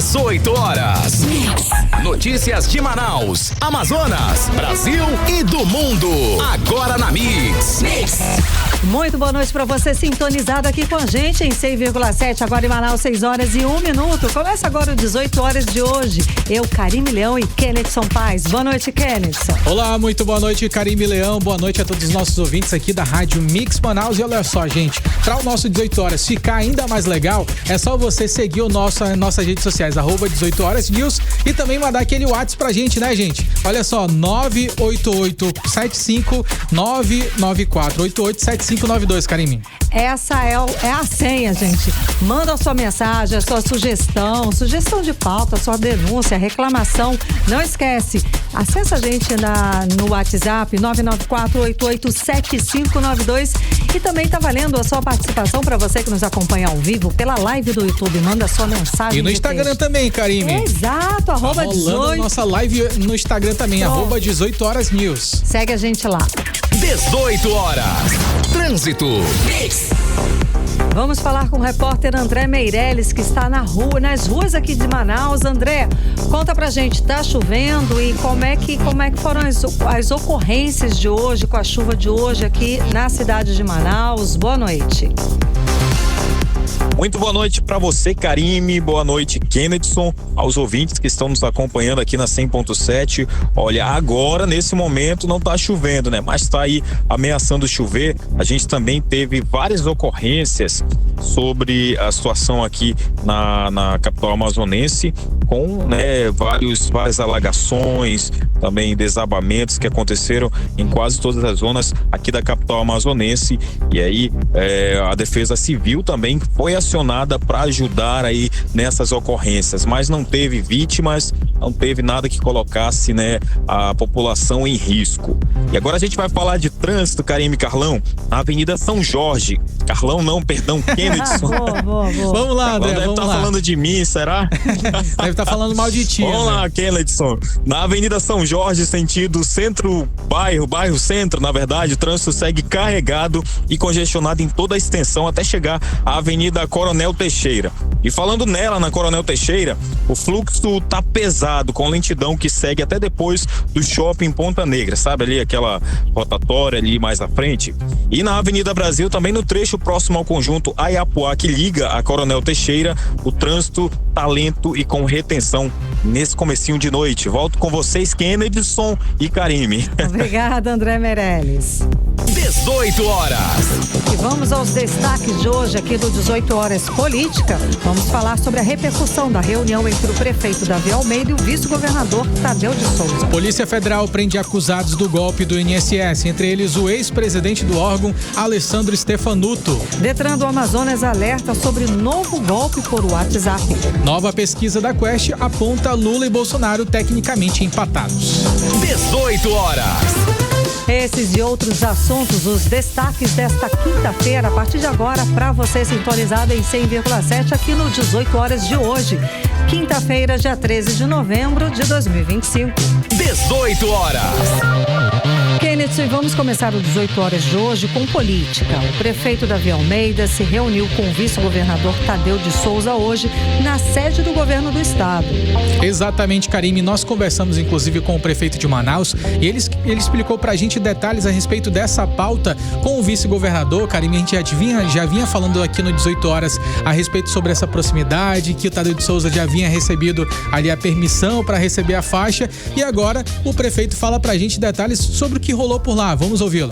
18 horas. Notícias de Manaus, Amazonas, Brasil e do mundo. Agora na Mix. Muito boa noite para você sintonizado aqui com a gente em 100,7, agora em Manaus, 6 horas e 1 minuto. Começa agora o 18 horas de hoje. Eu, Karime Leão e Kennedson Paz. Boa noite, Kennedson. Olá, muito boa noite, Karime Leão. Boa noite a todos os nossos ouvintes aqui da Rádio Mix Manaus. E olha só, gente, para o nosso 18 horas ficar ainda mais legal, é só você seguir nossas redes sociais, @18 horas news, e também mandar aquele WhatsApp pra gente, né, gente? Olha só, 98875-994887592, Karime. Essa é a senha, gente. Manda a sua mensagem, a sua sugestão de pauta, sua denúncia, reclamação. Não esquece, acessa a gente no WhatsApp 994887592, e também tá valendo a sua participação para você que nos acompanha ao vivo pela live do YouTube. Manda a sua mensagem. E no Instagram também, Karime. Exato, tá rolando 18. Nossa live no Instagram também, @18 horas news. Segue a gente lá. 18 horas. Trânsito. Vamos falar com o repórter André Meirelles, que está nas ruas aqui de Manaus. André, conta pra gente, tá chovendo e como é que foram as ocorrências de hoje, com a chuva de hoje aqui na cidade de Manaus? Boa noite. Muito boa noite para você, Karime. Boa noite, Kennedson, aos ouvintes que estão nos acompanhando aqui na 100.7. Olha, agora, nesse momento, não tá chovendo, né? Mas tá aí ameaçando chover. A gente também teve várias ocorrências sobre a situação aqui na capital amazonense, com, né, várias alagações, também desabamentos que aconteceram em quase todas as zonas aqui da capital amazonense. E aí a Defesa Civil também foi acionada para ajudar aí nessas ocorrências, mas não teve vítimas, não teve nada que colocasse, né, a população em risco. E agora a gente vai falar de trânsito, Karime, Carlão, na Avenida São Jorge. Carlão não, perdão, Kennedson. Boa. Vamos lá, André, deve estar falando de mim, será? Deve estar falando mal de ti. Vamos lá, Kennedson. Na Avenida São Jorge, sentido bairro centro, na verdade, o trânsito segue carregado e congestionado em toda a extensão até chegar à Avenida Coronel Teixeira. E falando nela, na Coronel Teixeira, o fluxo tá pesado, com lentidão que segue até depois do shopping Ponta Negra, sabe ali aquela rotatória ali mais à frente? E na Avenida Brasil, também no trecho próximo ao conjunto Ayapuá, que liga a Coronel Teixeira, o trânsito tá lento e com retenção nesse comecinho de noite. Volto com vocês, Kennedson e Karime. Obrigada, André Meirelles. 18 horas. E vamos aos destaques de hoje aqui do 18 horas Política. Vamos falar sobre a repercussão da reunião entre o prefeito Davi Almeida e o vice-governador Tadeu de Souza. Polícia Federal prende acusados do golpe do INSS, entre eles o ex-presidente do órgão, Alessandro Stefanuto. Detran do Amazonas alerta sobre novo golpe por WhatsApp. Nova pesquisa da Quest aponta Lula e Bolsonaro tecnicamente empatados. 18 horas. Esses e outros assuntos, os destaques desta quinta-feira, a partir de agora, para você sintonizado em 100,7 aqui no 18 horas de hoje. Quinta-feira, dia 13 de novembro de 2025. 18 horas. Kennedson, e vamos começar o 18 horas de hoje com política. O prefeito Davi Almeida se reuniu com o vice-governador Tadeu de Souza hoje na sede do governo do estado. Exatamente, Karime. Nós conversamos inclusive com o prefeito de Manaus e ele explicou pra gente detalhes a respeito dessa pauta com o vice-governador. Karime, a gente já vinha falando aqui no 18 horas a respeito sobre essa proximidade, que o Tadeu de Souza já vinha recebido ali a permissão para receber a faixa, e agora o prefeito fala pra gente detalhes sobre o que rolou por lá. Vamos ouvi-lo.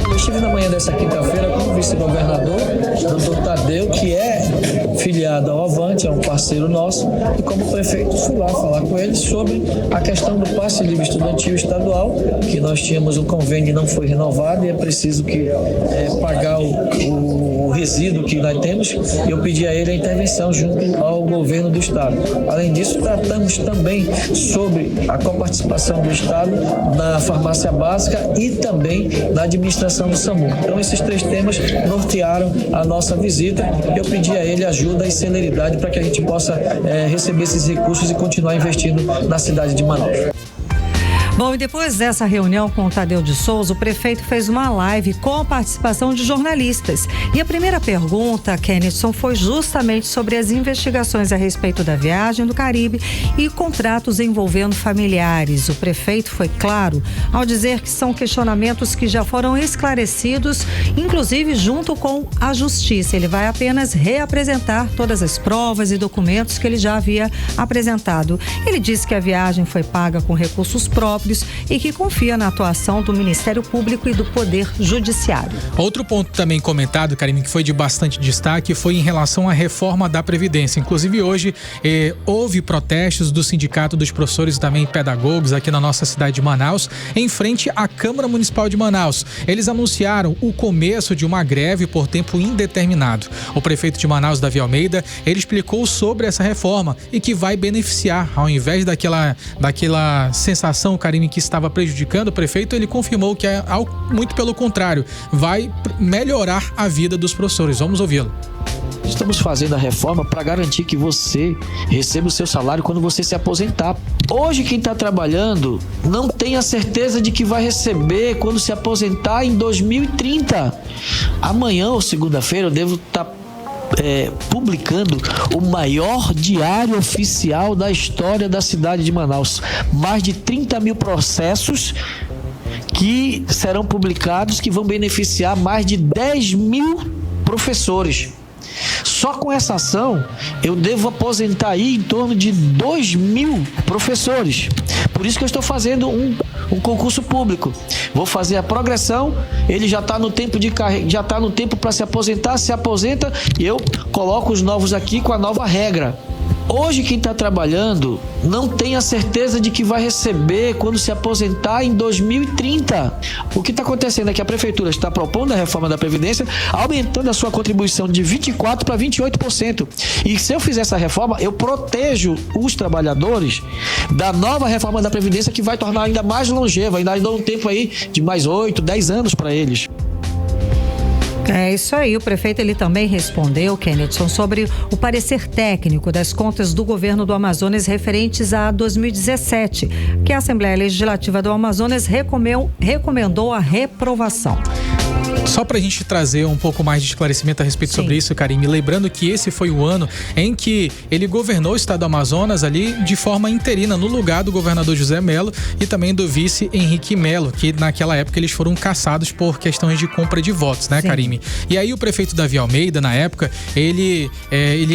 Eu estive na manhã dessa quinta-feira com o vice-governador, doutor Tadeu, que é filiado ao Avante, é um parceiro nosso, e como prefeito fui lá falar com ele sobre a questão do passe livre estudantil estadual, que nós tínhamos um convênio e não foi renovado e é preciso que pagar o resíduo que nós temos, e eu pedi a ele a intervenção junto ao governo do estado. Além disso, tratamos também sobre a coparticipação do estado na farmácia básica e também na administração do SAMU. Então, esses três temas nortearam a nossa visita. Eu pedi a ele ajuda e celeridade para que a gente possa receber esses recursos e continuar investindo na cidade de Manaus. Bom, e depois dessa reunião com o Tadeu de Souza, o prefeito fez uma live com a participação de jornalistas. E a primeira pergunta, Kennison, foi justamente sobre as investigações a respeito da viagem do Caribe e contratos envolvendo familiares. O prefeito foi claro ao dizer que são questionamentos que já foram esclarecidos, inclusive junto com a Justiça. Ele vai apenas reapresentar todas as provas e documentos que ele já havia apresentado. Ele disse que a viagem foi paga com recursos próprios e que confia na atuação do Ministério Público e do Poder Judiciário. Outro ponto também comentado, Karime, que foi de bastante destaque, foi em relação à reforma da Previdência. Inclusive hoje houve protestos do Sindicato dos Professores e também Pedagogos aqui na nossa cidade de Manaus, em frente à Câmara Municipal de Manaus. Eles anunciaram o começo de uma greve por tempo indeterminado. O prefeito de Manaus, Davi Almeida, ele explicou sobre essa reforma e que vai beneficiar, ao invés daquela sensação, Karime, que estava prejudicando o prefeito, ele confirmou que muito pelo contrário, vai melhorar a vida dos professores. Vamos ouvi-lo. Estamos fazendo a reforma para garantir que você receba o seu salário quando você se aposentar. Hoje, quem está trabalhando não tem a certeza de que vai receber quando se aposentar em 2030. Amanhã ou segunda-feira eu devo estar publicando o maior diário oficial da história da cidade de Manaus. Mais de 30 mil processos que serão publicados, que vão beneficiar mais de 10 mil professores. Só com essa ação, eu devo aposentar aí em torno de 2 mil professores. Por isso que eu estou fazendo um concurso público. Vou fazer a progressão, ele já está no tempo já está no tempo para se aposentar, se aposenta e eu coloco os novos aqui com a nova regra. Hoje, quem está trabalhando não tem a certeza de que vai receber quando se aposentar em 2030. O que está acontecendo é que a Prefeitura está propondo a reforma da Previdência, aumentando a sua contribuição de 24% para 28%. E se eu fizer essa reforma, eu protejo os trabalhadores da nova reforma da Previdência, que vai tornar ainda mais longeva, ainda dá um tempo aí de mais 8, 10 anos para eles. É isso aí, o prefeito ele também respondeu, Kennedson, sobre o parecer técnico das contas do governo do Amazonas referentes a 2017, que a Assembleia Legislativa do Amazonas recomendou a reprovação. Só para a gente trazer um pouco mais de esclarecimento a respeito sobre isso, Karime, lembrando que esse foi o ano em que ele governou o estado do Amazonas ali de forma interina, no lugar do governador José Melo e também do vice Henrique Melo, que naquela época eles foram caçados por questões de compra de votos, né, Karime? E aí o prefeito Davi Almeida, na época, ele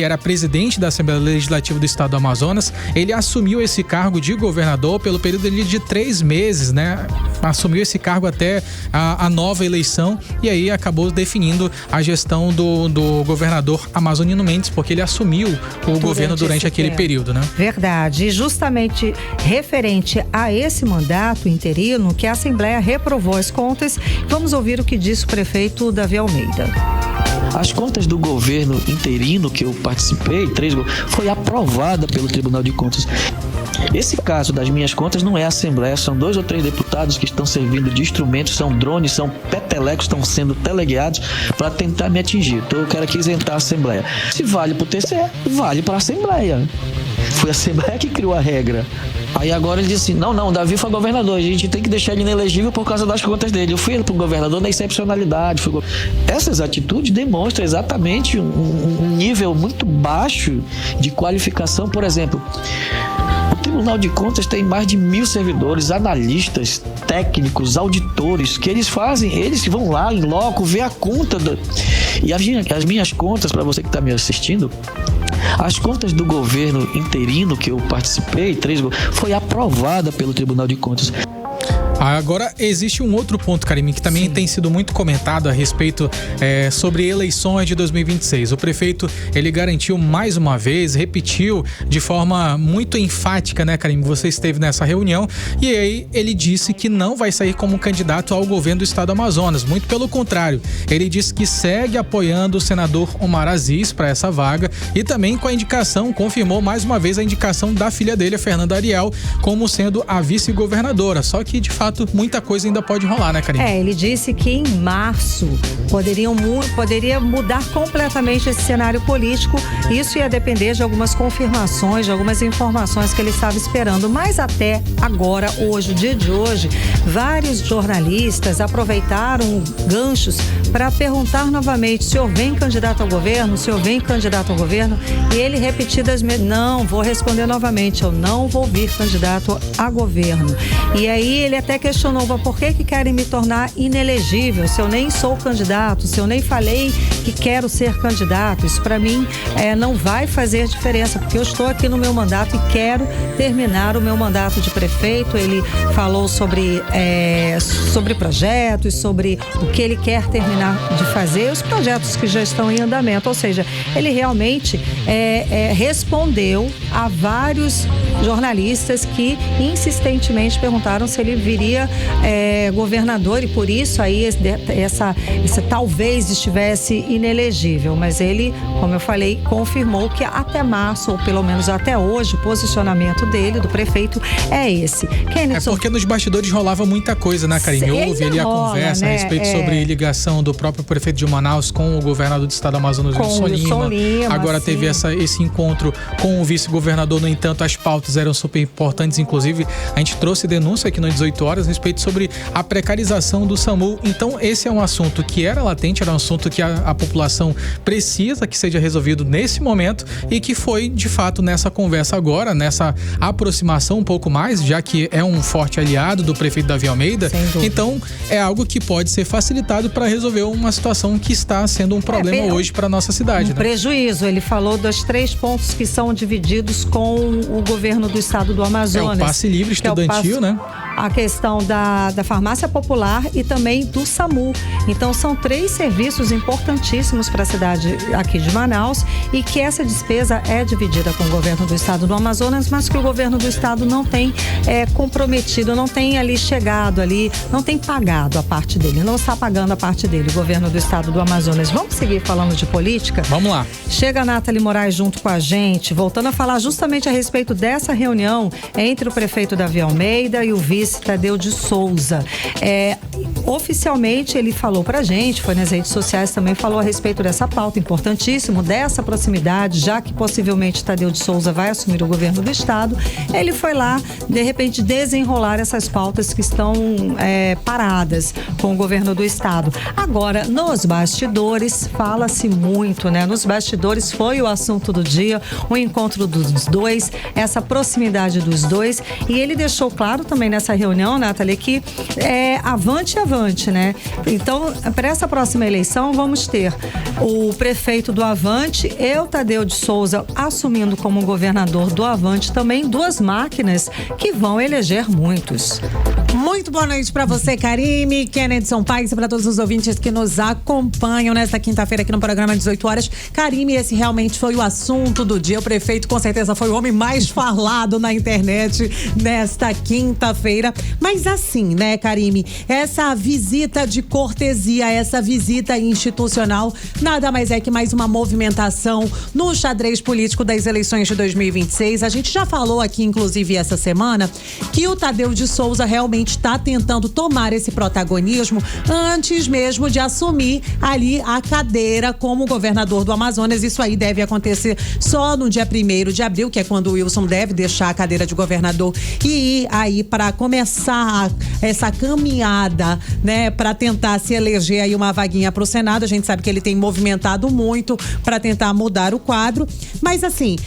era presidente da Assembleia Legislativa do estado do Amazonas, ele assumiu esse cargo de governador pelo período de 3 meses, né? Assumiu esse cargo até a nova eleição. E aí acabou definindo a gestão do governador Amazonino Mendes, porque ele assumiu o governo durante aquele período, né? Verdade. E justamente referente a esse mandato interino que a Assembleia reprovou as contas, vamos ouvir o que disse o prefeito Davi Almeida. As contas do governo interino que eu participei, foi aprovada pelo Tribunal de Contas. Esse caso das minhas contas não é a Assembleia, são 2 ou 3 deputados que estão servindo de instrumentos, são drones, são petelecos, estão sendo teleguiados para tentar me atingir. Então eu quero aqui isentar a Assembleia. Se vale para o TCE, vale para a Assembleia. Foi a Assembleia que criou a regra. Aí agora ele disse assim, não, Davi foi governador, a gente tem que deixar ele inelegível por causa das contas dele. Eu fui pro governador na excepcionalidade. Essas atitudes demonstram exatamente um nível muito baixo de qualificação. Por exemplo, o Tribunal de Contas tem mais de 1.000 servidores, analistas, técnicos, auditores, que eles vão lá em loco, ver a conta. E as minhas contas, para você que está me assistindo, as contas do governo interino que eu participei, foi aprovada pelo Tribunal de Contas. Agora, existe um outro ponto, Karime, que também tem sido muito comentado a respeito sobre eleições de 2026. O prefeito, ele garantiu mais uma vez, repetiu de forma muito enfática, né, Karime? Você esteve nessa reunião e aí ele disse que não vai sair como candidato ao governo do estado do Amazonas. Muito pelo contrário, ele disse que segue apoiando o senador Omar Aziz para essa vaga e também com a indicação, confirmou mais uma vez a indicação da filha dele, a Fernanda Ariel, como sendo a vice-governadora. Só que, de fato, fato, muita coisa ainda pode rolar, né, Karine? Ele disse que em março poderia mudar completamente esse cenário político. Isso ia depender de algumas confirmações, de algumas informações que ele estava esperando. Mas até agora, hoje, o dia de hoje, vários jornalistas aproveitaram ganchos para perguntar novamente se eu venho candidato ao governo, e ele repetidas vezes, não, vou responder novamente, eu não vou vir candidato a governo. E aí ele até questionou, por que querem me tornar inelegível, se eu nem sou candidato, se eu nem falei que quero ser candidato? Isso para mim não vai fazer diferença, porque eu estou aqui no meu mandato e quero terminar o meu mandato de prefeito. Ele falou sobre projetos, sobre o que ele quer terminar de fazer, os projetos que já estão em andamento, ou seja, ele realmente respondeu a vários jornalistas que insistentemente perguntaram se ele viria governador, e por isso aí essa talvez estivesse inelegível, mas ele, como eu falei, confirmou que até março, ou pelo menos até hoje, o posicionamento dele, do prefeito, é esse. Kenison, porque nos bastidores rolava muita coisa, né, Karine? Houve ali a conversa, né, a respeito sobre ligação do próprio prefeito de Manaus com o governador do estado do Amazonas, Wilson Lima. Agora teve esse encontro com o vice-governador. No entanto, as pautas eram super importantes, inclusive a gente trouxe denúncia aqui no 18 horas a respeito sobre a precarização do SAMU. Então esse é um assunto que era latente, era um assunto que a população precisa que seja resolvido nesse momento, e que foi de fato nessa conversa agora, nessa aproximação um pouco mais, já que é um forte aliado do prefeito Davi Almeida. Então é algo que pode ser facilitado para resolver uma situação que está sendo um problema hoje para nossa cidade. Prejuízo. Ele falou dos 3 pontos que são divididos com o governo do estado do Amazonas. É o passe livre estudantil, né? A questão da farmácia popular e também do SAMU. Então são 3 serviços importantíssimos para a cidade aqui de Manaus, e que essa despesa é dividida com o governo do estado do Amazonas, mas que o governo do estado não tem comprometido, não tem ali chegado ali, não tem pagado a parte dele, não está pagando a parte dele, o governo do estado do Amazonas. Vamos seguir falando de política? Vamos lá. Chega a Nathalie Moraes junto com a gente, voltando a falar justamente a respeito dessa reunião entre o prefeito Davi Almeida e o vice Tadeu de Souza. Oficialmente ele falou pra gente, foi nas redes sociais também, falou a respeito dessa pauta, importantíssimo, dessa proximidade, já que possivelmente Tadeu de Souza vai assumir o governo do estado. Ele foi lá, de repente, desenrolar essas pautas que estão paradas com o governo do estado. Agora, nos bastidores, fala-se muito, né? Nos bastidores foi o assunto do dia, o encontro dos dois, essa proximidade dos dois, e ele deixou claro também nessa reunião, Nathalie, que avante, né? Então, para essa próxima eleição, vamos ter o prefeito do Avante e o Tadeu de Souza assumindo como governador do Avante, também 2 máquinas que vão eleger muitos. Muito boa noite para você, Karime, Kenedson Paes, e para todos os ouvintes que nos acompanham nesta quinta-feira aqui no programa 18 horas. Karime, esse realmente foi o assunto do dia. O prefeito com certeza foi o homem mais falado na internet nesta quinta-feira. Mas assim, né, Karime, essa visita de cortesia, essa visita institucional, nada mais é que mais uma movimentação no xadrez político das eleições de 2026. A gente já falou aqui, inclusive, essa semana, que o Tadeu de Souza realmente está tentando tomar esse protagonismo antes mesmo de assumir ali a cadeira como governador do Amazonas. Isso aí deve acontecer só no dia 1º de abril, que é quando o Wilson deve deixar a cadeira de governador e ir aí para começar essa caminhada, né, para tentar se eleger aí uma vaguinha para o Senado. A gente sabe que ele tem movimentado muito para tentar mudar o quadro, mas assim,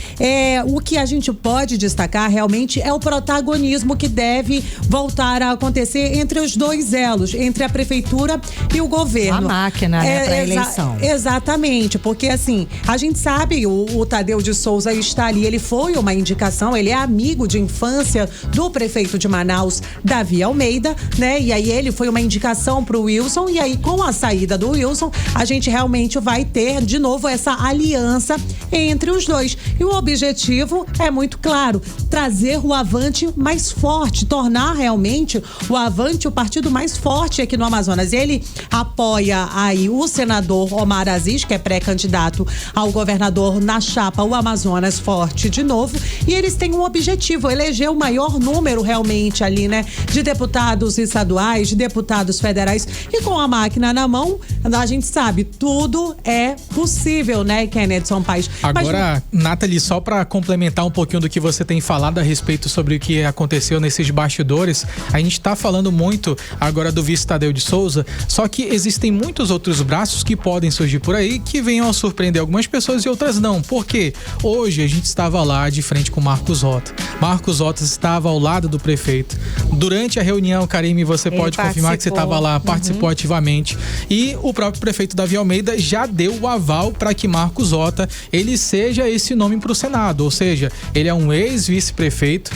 o que a gente pode destacar realmente é o protagonismo que deve voltar a acontecer entre os 2 elos, entre a prefeitura e o governo. A máquina, né, para a eleição. Exatamente, porque assim, a gente sabe, o Tadeu de Souza está ali, ele foi uma indicação, ele é amigo de infância do prefeito de Manaus, Davi Almeida, né? E aí ele foi uma indicação pro Wilson, e aí com a saída do Wilson, a gente realmente vai ter de novo essa aliança entre os 2. E o objetivo é muito claro, trazer o Avante mais forte, tornar realmente o Avante o partido mais forte aqui no Amazonas. Ele apoia aí o senador Omar Aziz, que é pré-candidato ao governador na chapa O Amazonas Forte de novo, e eles tem um objetivo, eleger o maior número realmente ali, né, de deputados estaduais, de deputados federais, e com a máquina na mão, a gente sabe, tudo é possível, né, Kennedson Paes? Agora, Nathalie, só para complementar um pouquinho do que você tem falado a respeito sobre o que aconteceu nesses bastidores, a gente tá falando muito agora do vice Tadeu de Souza, só que existem muitos outros braços que podem surgir por aí, que venham a surpreender algumas pessoas e outras não. Por quê? Hoje a gente estava lá de frente com Marcos Rota. Marcos Rota estava ao lado do prefeito. Durante a reunião, Karime, você pode confirmar que você estava lá, participou ativamente. E o próprio prefeito Davi Almeida já deu o aval para que Marcos Rota, ele seja esse nome para o Senado. Ou seja, ele é um ex-vice-prefeito.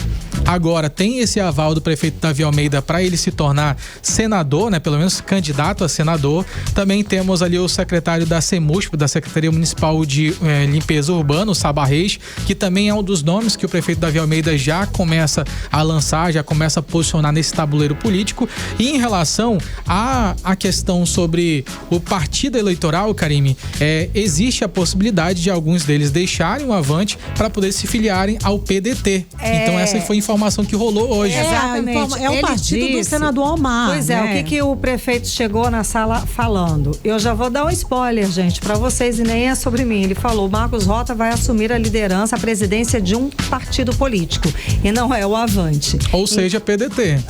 Agora tem esse aval do prefeito Davi Almeida para ele se tornar senador, né? Pelo menos candidato a senador. Também temos ali o secretário da CEMUSP, da Secretaria Municipal de Limpeza Urbana, o Saba Reis, que também é um dos nomes que o prefeito Davi Almeida já começa a lançar, já começa a posicionar nesse tabuleiro político. E em relação à questão sobre o partido eleitoral, Karime, existe a possibilidade de alguns deles deixarem o Avante para poder se filiarem ao PDT. Então essa foi a informação que rolou hoje. Exatamente. É o partido do senador Omar. Pois é, né? o que o prefeito chegou na sala falando? Eu já vou dar um spoiler, gente, para vocês, e nem é sobre mim. Ele falou: Marcos Rota vai assumir a liderança, a presidência de um partido político, e não é o Avante. Ou seja, PDT.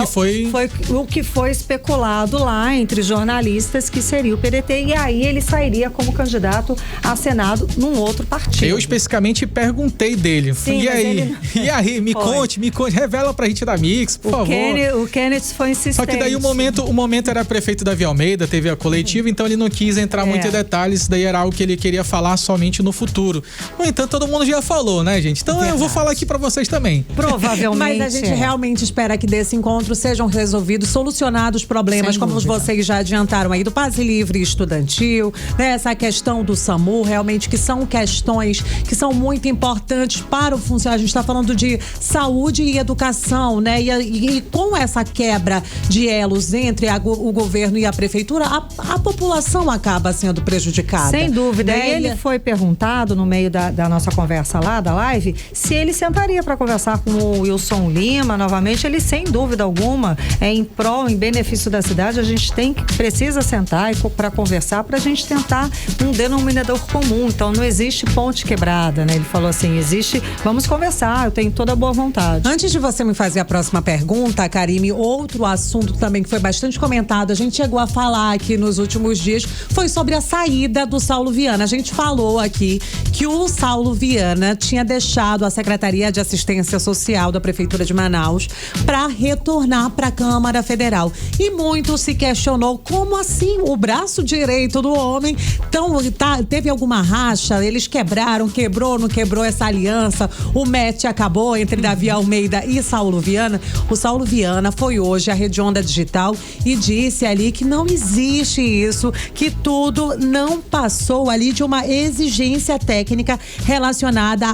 Foi o que foi especulado lá entre jornalistas, que seria o PDT, e aí ele sairia como candidato a Senado num outro partido. Eu especificamente perguntei dele. Sim, e aí, me conte, revela pra gente da Mix, por favor. O Kenneth foi insistente. Só que daí o momento era prefeito Davi Almeida, teve a coletiva, então ele não quis entrar muito em detalhes, daí era algo que ele queria falar somente no futuro. No entanto, todo mundo já falou, né, gente? Então eu vou falar aqui pra vocês também. Provavelmente. Mas a gente realmente espera que desse encontro sejam resolvidos, solucionados problemas, como vocês já adiantaram aí, do passe livre estudantil, né? Essa questão do SAMU, realmente, que são questões que são muito importantes para o funcionário. A gente está falando de saúde e educação, né? E com essa quebra de elos entre o governo e a prefeitura, a população acaba sendo prejudicada. Sem dúvida. Né? E ele foi perguntado no meio da nossa conversa lá, da live, se ele sentaria para conversar com o Wilson Lima novamente. Ele, sem dúvida alguma, em benefício da cidade, a gente precisa sentar para conversar, para a gente tentar um denominador comum. Então não existe ponte quebrada, né? Ele falou assim: vamos conversar, eu tenho toda a boa vontade. Antes de você me fazer a próxima pergunta, Karime, outro assunto também que foi bastante comentado, a gente chegou a falar aqui nos últimos dias, foi sobre a saída do Saulo Viana. A gente falou aqui que o Saulo Viana tinha deixado a Secretaria de Assistência Social da Prefeitura de Manaus para retornar para a Câmara Federal. E muito se questionou, como assim? O braço direito do homem teve alguma racha? Eles não quebrou essa aliança? O match acabou entre Davi Almeida e Saulo Viana? O Saulo Viana foi hoje à Rede Onda Digital e disse ali que não existe isso, que tudo não passou ali de uma exigência técnica relacionada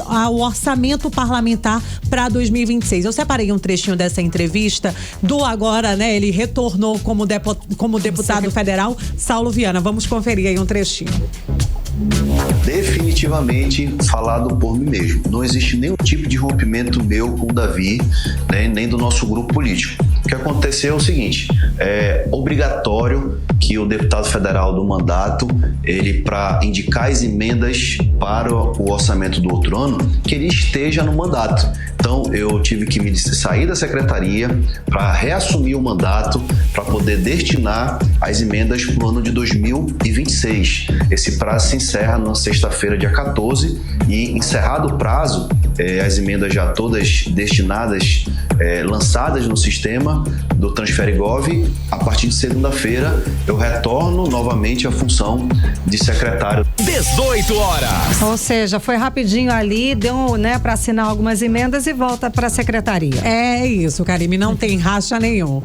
ao orçamento parlamentar para 2026. Eu separei um trechinho dessa entrevista do agora, né? Ele retornou como deputado federal, Saulo Viana. Vamos conferir aí um trechinho. Definitivamente falado por mim mesmo. Não existe nenhum tipo de rompimento meu com o Davi, né, nem do nosso grupo político. O que aconteceu é o seguinte: é obrigatório que o deputado federal do mandato, ele, para indicar as emendas para o orçamento do outro ano, que ele esteja no mandato. Então eu tive que sair da secretaria para reassumir o mandato, para poder destinar as emendas para o ano de 2026. Esse prazo se encerra na sexta-feira, dia 14, e encerrado o prazo, as emendas já todas destinadas, lançadas no sistema do Transferigov, a partir de segunda-feira eu retorno novamente à função de secretário. 18 horas. Ou seja, foi rapidinho ali, deu, né, para assinar algumas emendas e volta para a secretaria. É isso, Karime, não tem racha nenhum.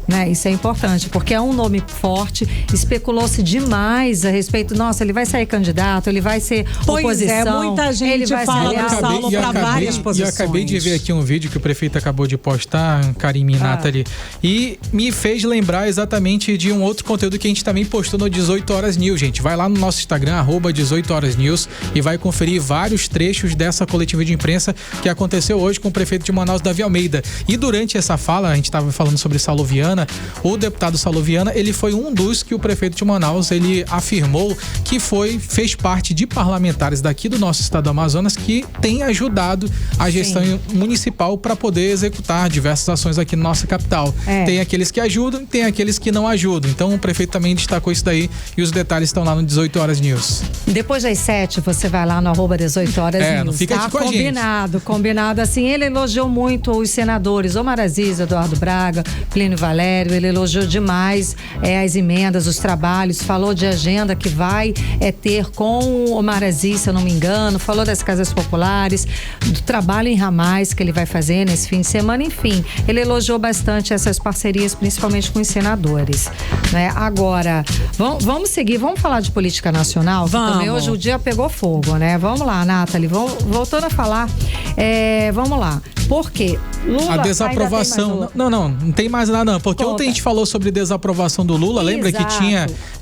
né? Isso é importante, porque é um nome forte, especulou-se demais a respeito, nossa, ele vai sair candidato, ele vai ser oposição. Muita gente ele vai fala, Saulo, para várias posições. E eu acabei de ver aqui um vídeo que o prefeito acabou de postar, Karime e Nathalie, e me fez lembrar exatamente de um outro conteúdo que a gente também postou no 18 Horas News, gente. Vai lá no nosso Instagram, @18 Horas News, e vai conferir vários trechos dessa coletiva de imprensa que aconteceu hoje com o prefeito de Manaus, Davi Almeida. E durante essa fala, a gente estava falando sobre Saulo Viana, o deputado Saulo Viana, ele foi um dos que o prefeito de Manaus, ele afirmou que fez parte de parlamentares daqui do nosso estado do Amazonas que tem ajudado a gestão municipal para poder executar diversas ações aqui na nossa capital. Tem aqueles que ajudam, tem aqueles que não ajudam. Então o prefeito também destacou isso daí e os detalhes estão lá no 18 Horas News. Depois das 7, você vai lá no @18 Horas News. Não fica aqui com a gente. Combinado. Assim, ele elogiou muito os senadores, Omar Aziz, Eduardo Braga, Plínio Valério, ele elogiou demais as emendas, os trabalhos, falou de agenda que vai ter com o Omar Aziz, se eu não me engano, falou das casas populares, do trabalho em ramais que ele vai fazer nesse fim de semana, enfim, ele elogiou bastante essas parcerias, principalmente com os senadores, né? Agora, vamos seguir, vamos falar de política nacional, vamos. Também hoje o dia pegou fogo, né? Vamos lá, Nathalie, voltando a falar, vamos lá. Por quê? Lula a desaprovação. Não tem mais nada, não. Porque ontem a gente falou sobre desaprovação do Lula. Lembra que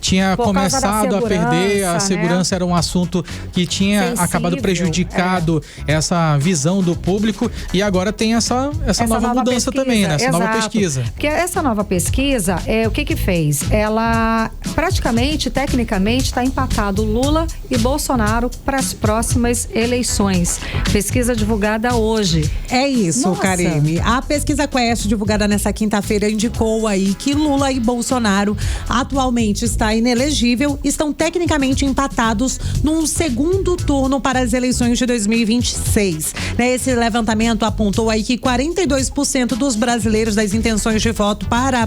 tinha começado a perder, a segurança, né? Era um assunto que tinha acabado prejudicado essa visão do público. E agora tem essa nova mudança pesquisa, também, né? Essa nova pesquisa. Porque essa nova pesquisa, o que fez? Ela praticamente, tecnicamente, está empatado Lula e Bolsonaro para as próximas eleições. Pesquisa divulgada hoje. É isso, Karime. A pesquisa Quest, divulgada nessa quinta-feira, indicou aí que Lula e Bolsonaro atualmente está inelegível, estão tecnicamente empatados num segundo turno para as eleições de 2026. Esse levantamento apontou aí que 42% dos brasileiros das intenções de voto para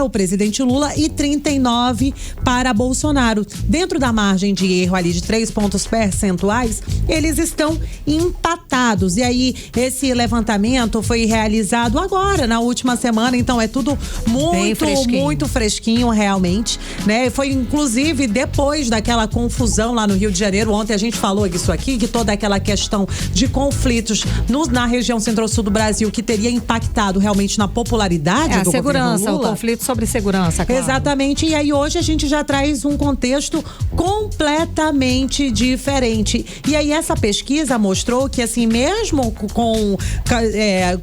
o presidente Lula e 39% para Bolsonaro. Dentro da margem de erro ali de 3 pontos percentuais, eles estão empatados. E aí, esse levantamento foi realizado agora, na última semana, então é tudo muito fresquinho realmente, né? Foi inclusive depois daquela confusão lá no Rio de Janeiro, ontem a gente falou isso aqui, que toda aquela questão de conflitos na região centro-sul do Brasil que teria impactado realmente na popularidade do segurança, Lula. O conflito sobre segurança, claro. Exatamente, e aí hoje a gente já traz um contexto completamente diferente. E aí essa pesquisa mostrou que assim, mesmo com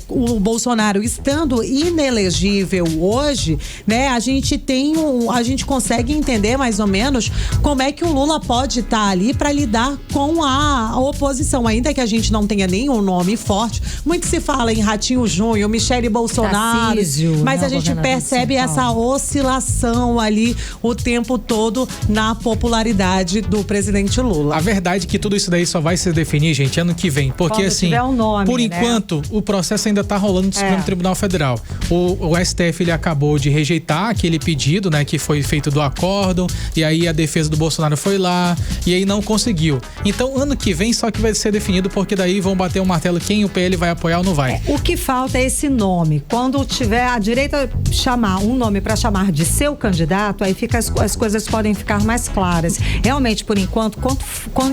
o Bolsonaro estando inelegível hoje, né, a gente consegue entender mais ou menos como é que o Lula pode estar ali para lidar com a oposição, ainda que a gente não tenha nenhum nome forte. Muito se fala em Ratinho Júnior, Michele Bolsonaro, mas a gente percebe essa oscilação ali o tempo todo na popularidade do presidente Lula. A verdade é que tudo isso daí só vai se definir, gente, ano que vem, porque quando assim, nome, por enquanto, o processo ainda está rolando no Supremo Tribunal Federal. O STF, ele acabou de rejeitar aquele pedido, né, que foi feito do acórdão, e aí a defesa do Bolsonaro foi lá, e aí não conseguiu. Então, ano que vem só que vai ser definido, porque daí vão bater o martelo quem o PL vai apoiar ou não vai. O que falta é esse nome. Quando tiver a direita chamar um nome para chamar de seu candidato, aí as coisas podem ficar mais claras. Realmente, por enquanto,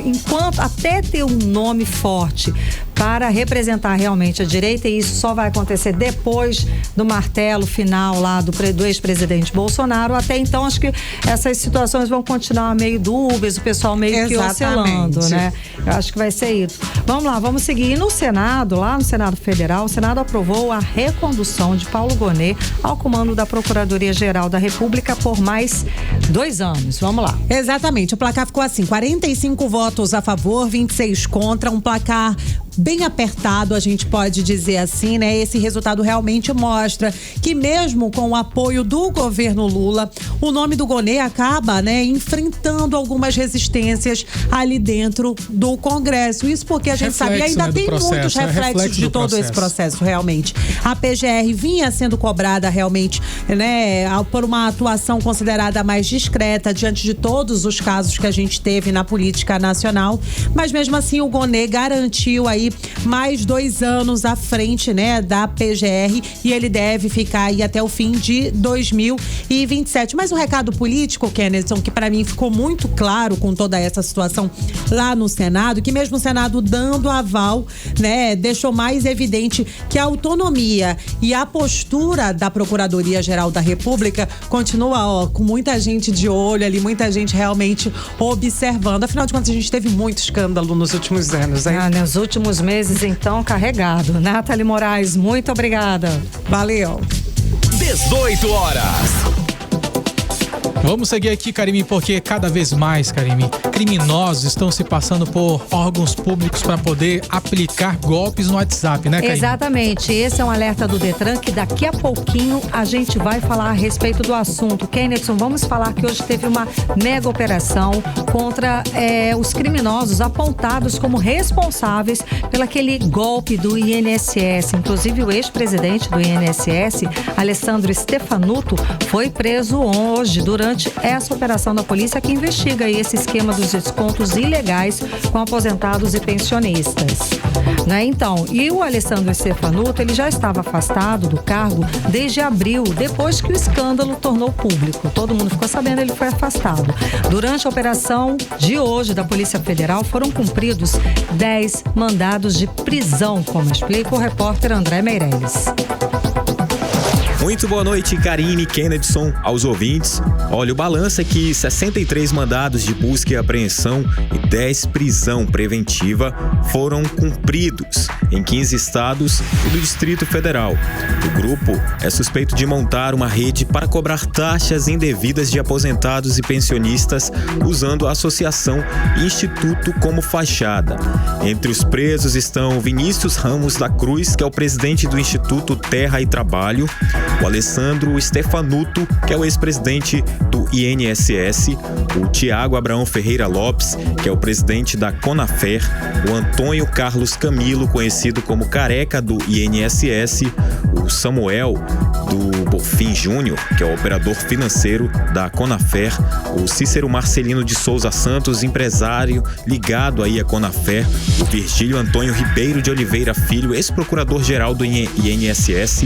enquanto até ter um nome forte para representar realmente a direita, e isso só vai acontecer depois do martelo final lá do ex-presidente Bolsonaro. Até então, acho que essas situações vão continuar meio dúbias, o pessoal meio que oscilando, né? Eu acho que vai ser isso. Vamos lá, vamos seguir. E no Senado, lá no Senado Federal, o Senado aprovou a recondução de Paulo Gonet ao comando da Procuradoria-Geral da República por mais 2 anos. Vamos lá. Exatamente, o placar ficou assim, 45 votos a favor, 26 contra, um placar bem apertado, a gente pode dizer assim, né? Esse resultado realmente mostra que mesmo com o apoio do governo Lula, o nome do Gonet acaba, né, enfrentando algumas resistências ali dentro do Congresso. Isso porque a gente sabe, ainda tem muitos reflexos de todo esse processo, realmente. A PGR vinha sendo cobrada realmente, né, por uma atuação considerada mais discreta diante de todos os casos que a gente teve na política nacional, mas mesmo assim o Gonet garantiu aí mais 2 anos à frente, né, da PGR, e ele deve ficar aí até o fim de 2027. Mas o recado político, Kennedy, que para mim ficou muito claro com toda essa situação lá no Senado, que mesmo o Senado dando aval, né, deixou mais evidente que a autonomia e a postura da Procuradoria-Geral da República continua, com muita gente de olho ali, muita gente realmente observando. Afinal de contas, a gente teve muito escândalo nos últimos anos, hein? Nos últimos meses, então, carregado. Nathalie Moraes, muito obrigada. Valeu. 18 horas. Vamos seguir aqui, Karime, porque cada vez mais, Karime, criminosos estão se passando por órgãos públicos para poder aplicar golpes no WhatsApp, né, Karime? Exatamente. Esse é um alerta do Detran que daqui a pouquinho a gente vai falar a respeito do assunto. Kennedy, vamos falar que hoje teve uma mega operação contra os criminosos apontados como responsáveis pelo aquele golpe do INSS. Inclusive, o ex-presidente do INSS, Alessandro Stefanuto, foi preso hoje durante essa operação da polícia que investiga aí esse esquema dos descontos ilegais com aposentados e pensionistas. Né? Então, e o Alessandro Stefanuto, ele já estava afastado do cargo desde abril, depois que o escândalo tornou público. Todo mundo ficou sabendo, ele foi afastado. Durante a operação de hoje da Polícia Federal, foram cumpridos 10 mandados de prisão, como explica o repórter André Meirelles. Muito boa noite, Karine, Kennedson, aos ouvintes. Olha, o balanço é que 63 mandados de busca e apreensão e 10 prisão preventiva foram cumpridos em 15 estados e do Distrito Federal. O grupo é suspeito de montar uma rede para cobrar taxas indevidas de aposentados e pensionistas usando a associação e instituto como fachada. Entre os presos estão Vinícius Ramos da Cruz, que é o presidente do Instituto Terra e Trabalho, o Alessandro Stefanuto, que é o ex-presidente do INSS, o Tiago Abraão Ferreira Lopes, que é o presidente da Conafer, o Antônio Carlos Camilo, conhecido como Careca do INSS, o Samuel do Bonfim Júnior, que é o operador financeiro da Conafer, o Cícero Marcelino de Souza Santos, empresário ligado aí à Conafer, o Virgílio Antônio Ribeiro de Oliveira Filho, ex-procurador-geral do INSS,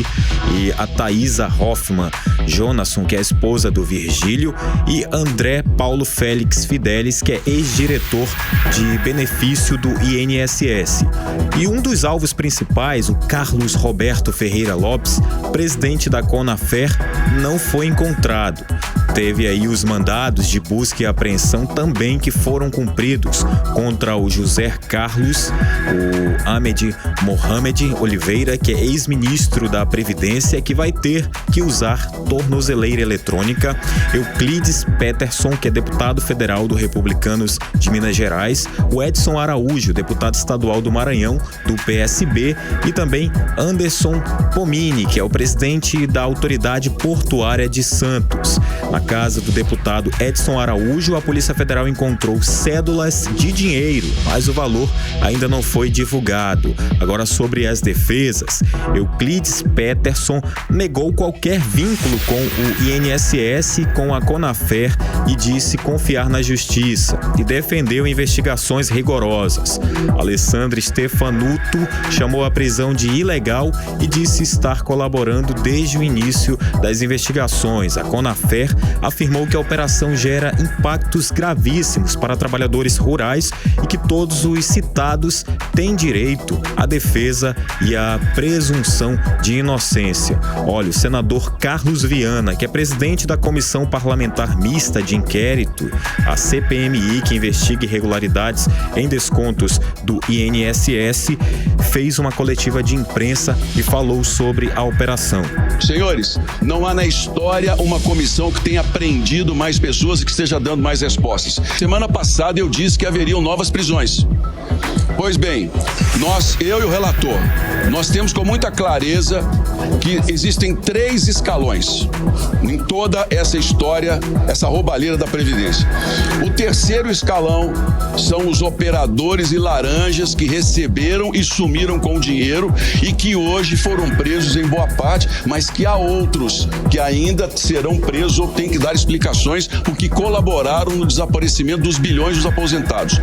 e a Thaisa Hoffmann Jonasson, que é a esposa do Virgílio, e André Paulo Félix Fidelis, que é ex-diretor de benefício do INSS. E um dos alvos principais, o Carlos Roberto Ferreira Lopes, presidente da Conafer, não foi encontrado. Teve aí os mandados de busca e apreensão também que foram cumpridos contra o José Carlos, o Ahmed Mohamed Oliveira, que é ex-ministro da Previdência, que vai ter que usar tornozeleira eletrônica, Euclides Peterson, que é deputado federal do Republicanos de Minas Gerais, o Edson Araújo, deputado estadual do Maranhão, do PSB, e também Anderson Pomini, que é o presidente da Autoridade Portuária de Santos. Na casa do deputado Edson Araújo, a Polícia Federal encontrou cédulas de dinheiro, mas o valor ainda não foi divulgado. Agora, sobre as defesas, Euclides Peterson negou qualquer vínculo com o INSS, com a Conafer, e disse confiar na justiça e defendeu investigações rigorosas. Alessandro Stefanuto chamou a prisão de ilegal e disse estar colaborando desde o início das investigações. A Conafer afirmou que a operação gera impactos gravíssimos para trabalhadores rurais e que todos os citados têm direito à defesa e à presunção de inocência. Olha, o senador Carlos Viana, que é presidente da Comissão Parlamentar Mista de Inquérito, a CPMI, que investiga irregularidades em descontos do INSS, fez uma coletiva de imprensa e falou sobre a operação. Senhores, não há na história uma comissão que tenha prendido mais pessoas e que esteja dando mais respostas. Semana passada eu disse que haveriam novas prisões. Pois bem, eu e o relator, nós temos com muita clareza que existem 3 escalões em toda essa história, essa roubalheira da Previdência. O terceiro escalão são os operadores e laranjas que receberam e sumiram com o dinheiro e que hoje foram presos em boa parte, mas que há outros que ainda serão presos ou têm que dar explicações porque colaboraram no desaparecimento dos bilhões dos aposentados.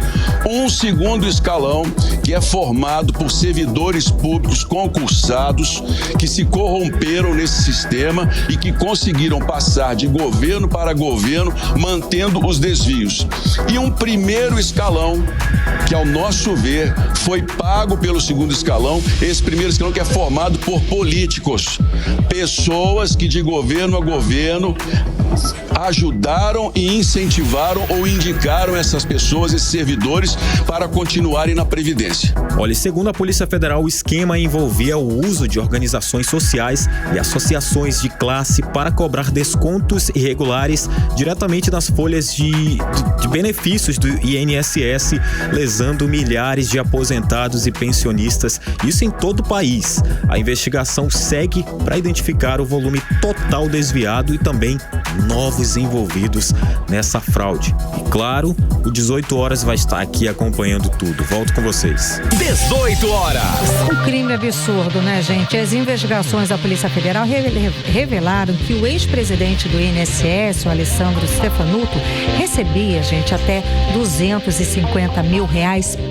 Um segundo escalão escalão que é formado por servidores públicos concursados que se corromperam nesse sistema e que conseguiram passar de governo para governo, mantendo os desvios. E um primeiro escalão, que ao nosso ver foi pago pelo segundo escalão, esse primeiro escalão que é formado por políticos, pessoas que de governo a governo ajudaram e incentivaram ou indicaram essas pessoas, esses servidores, para continuarem na Previdência. Olha, segundo a Polícia Federal, o esquema envolvia o uso de organizações sociais e associações de classe para cobrar descontos irregulares diretamente nas folhas de benefícios do INSS, lesando milhares de aposentados e pensionistas, isso em todo o país. A investigação segue para identificar o volume total desviado e também novos envolvidos nessa fraude. E claro, o 18 horas vai estar aqui acompanhando tudo. Volto com vocês. 18 horas. Um crime absurdo, né, gente? As investigações da Polícia Federal revelaram que o ex-presidente do INSS, o Alessandro Stefanuto, recebia, gente, até R$250 mil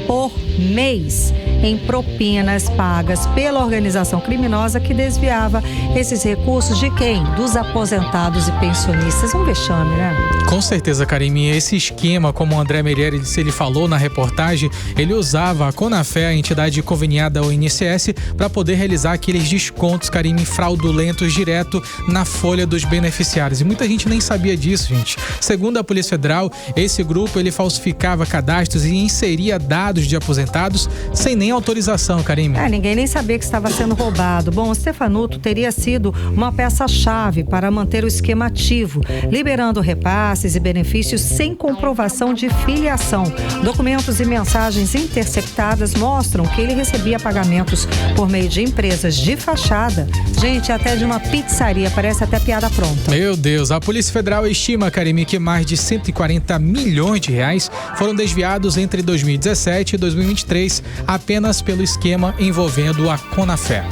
por mês em propinas pagas pela organização criminosa que desviava esses recursos de quem? Dos aposentados e pensionistas. Um vexame, né? Com certeza, Karime. Esse esquema, como o André Meireles ele falou na reportagem, ele usava a Conafé, a entidade conveniada ao INSS, para poder realizar aqueles descontos, Karime, fraudulentos direto na folha dos beneficiários. E muita gente nem sabia disso, gente. Segundo a Polícia Federal, esse grupo ele falsificava cadastros e inseria dados de aposentados sem nem autorização, Karime. Ninguém nem sabia que estava sendo roubado. Bom, o Stefanuto teria sido uma peça-chave para manter o esquema ativo, liberando repasses e benefícios sem comprovação de filiação. Documentos e mensagens interceptadas mostram que ele recebia pagamentos por meio de empresas de fachada, gente, até de uma pizzaria, parece até piada pronta. Meu Deus, a Polícia Federal estima, Karime, que mais de 140 milhões de reais foram desviados entre 2017 e 2023, apenas pelo esquema envolvendo a Conafé.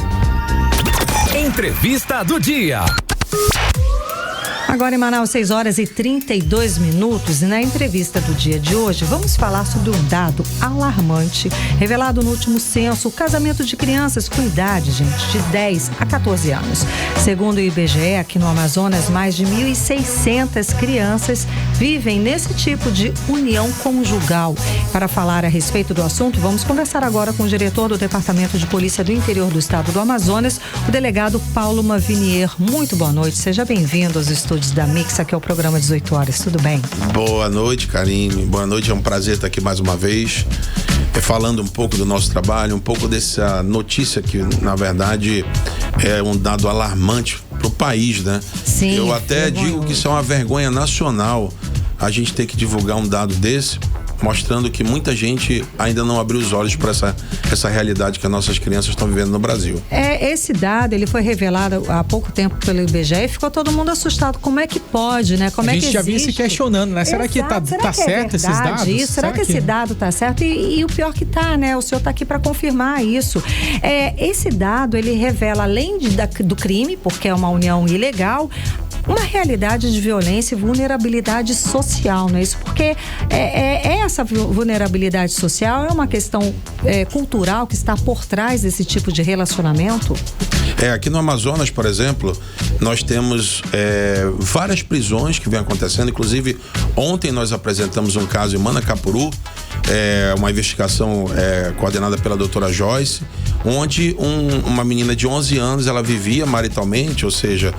Entrevista do dia. Agora em Manaus, 6 horas e 32 minutos. E na entrevista do dia de hoje, vamos falar sobre um dado alarmante revelado no último censo: o casamento de crianças com idade, gente, de 10 a 14 anos. Segundo o IBGE, aqui no Amazonas, mais de 1.600 crianças vivem nesse tipo de união conjugal. Para falar a respeito do assunto, vamos conversar agora com o diretor do Departamento de Polícia do Interior do Estado do Amazonas, o delegado Paulo Mavinier. Muito boa noite, seja bem-vindo aos estúdios da Mix, aqui é o programa 18 horas, tudo bem? Boa noite, Karime, boa noite, é um prazer estar aqui mais uma vez, falando um pouco do nosso trabalho, um pouco dessa notícia que, na verdade, é um dado alarmante para o país, né? Sim. Eu até digo que isso é uma vergonha nacional, a gente ter que divulgar um dado desse, mostrando que muita gente ainda não abriu os olhos para essa realidade que as nossas crianças estão vivendo no Brasil. Esse dado, ele foi revelado há pouco tempo pelo IBGE e ficou todo mundo assustado. Como é que pode, né? Como a é que gente já vinha se questionando, né? Será que tá certo esses dados? Isso? Será que esse dado tá certo? E o pior que tá, né? O senhor tá aqui para confirmar isso. Esse dado, ele revela, além do crime, porque é uma união ilegal, uma realidade de violência e vulnerabilidade social, não é isso? Porque essa vulnerabilidade social é uma questão cultural que está por trás desse tipo de relacionamento? Aqui no Amazonas, por exemplo, nós temos várias prisões que vem acontecendo. Inclusive, ontem nós apresentamos um caso em Manacapuru, uma investigação coordenada pela doutora Joyce, onde uma menina de 11 anos, ela vivia maritalmente, ou seja,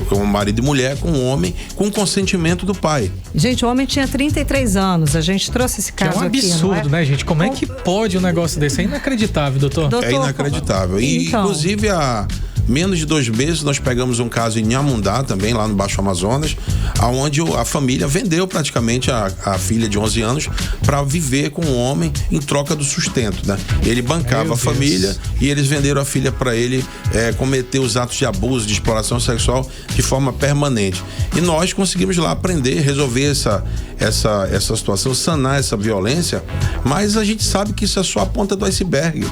com um marido e mulher, com um homem, com consentimento do pai. Gente, o homem tinha 33 anos, a gente trouxe esse caso aqui. É um absurdo, né, gente? Como é que pode um negócio desse? É inacreditável, doutor. É inacreditável. E, então, inclusive, há menos de 2 meses, nós pegamos um caso em Nhamundá, também lá no Baixo Amazonas, onde a família vendeu praticamente a filha de 11 anos para viver com um homem em troca do sustento, né? Ele bancava a família e eles venderam a filha para ele cometer os atos de abuso, de exploração sexual de forma permanente. E nós conseguimos lá aprender, resolver essa situação, sanar essa violência, mas a gente sabe que isso é só a ponta do iceberg.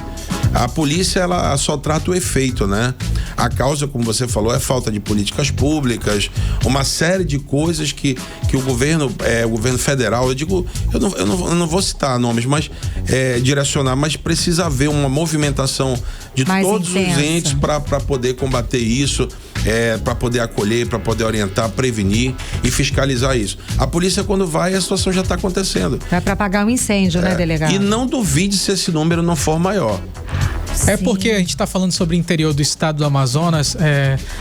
A polícia, ela só trata o efeito, né? A causa, como você falou, é falta de políticas públicas, uma série de coisas que o governo federal, eu não vou citar nomes, mas direcionar, mas precisa haver uma movimentação de mais todos intensa. os entes para poder combater isso, para poder acolher, para poder orientar, prevenir e fiscalizar isso. A polícia, quando vai, a situação já está acontecendo. Vai para apagar um incêndio, né, delegado? E não duvide se esse número não for maior. É porque a gente está falando sobre o interior do estado do Amazonas.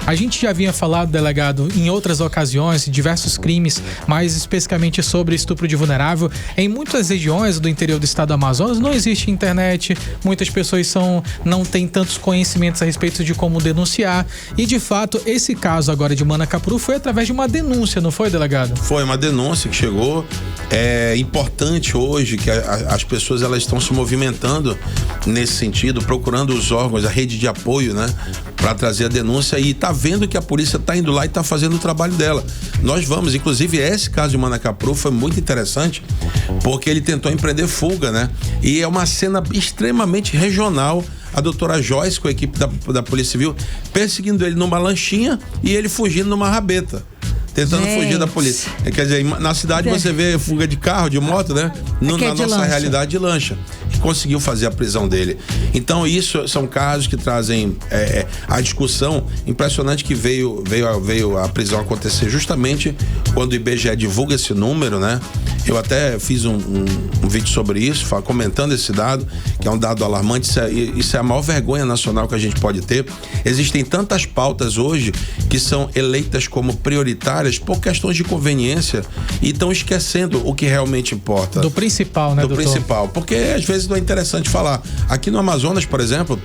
A gente já havia falado, delegado, em outras ocasiões, diversos crimes, mais especificamente sobre estupro de vulnerável. Em muitas regiões do interior do estado do Amazonas não existe internet, muitas pessoas não têm tantos conhecimentos a respeito de como denunciar. E, de fato, esse caso agora de Manacapuru foi através de uma denúncia, não foi, delegado? Foi uma denúncia que chegou. É importante hoje que as pessoas elas estão se movimentando nesse sentido, procurando os órgãos, a rede de apoio, né, para trazer a denúncia, e tá vendo que a polícia tá indo lá e tá fazendo o trabalho dela. Nós vamos, inclusive esse caso de Manacapuru foi muito interessante, porque ele tentou empreender fuga, né, e é uma cena extremamente regional. A doutora Joyce com a equipe da Polícia Civil perseguindo ele numa lanchinha e ele fugindo numa rabeta, tentando fugir da polícia. Quer dizer, na cidade você vê fuga de carro, de moto, né? Na nossa realidade, de lancha. E conseguiu fazer a prisão dele. Então, isso são casos que trazem a discussão. Impressionante que veio a prisão acontecer justamente quando o IBGE divulga esse número, né? Eu até fiz um vídeo sobre isso, comentando esse dado, que é um dado alarmante. Isso é a maior vergonha nacional que a gente pode ter. Existem tantas pautas hoje que são eleitas como prioritárias por questões de conveniência e estão esquecendo o que realmente importa. Do principal, né, do doutor? Principal, porque às vezes não é interessante falar. Aqui no Amazonas, por exemplo,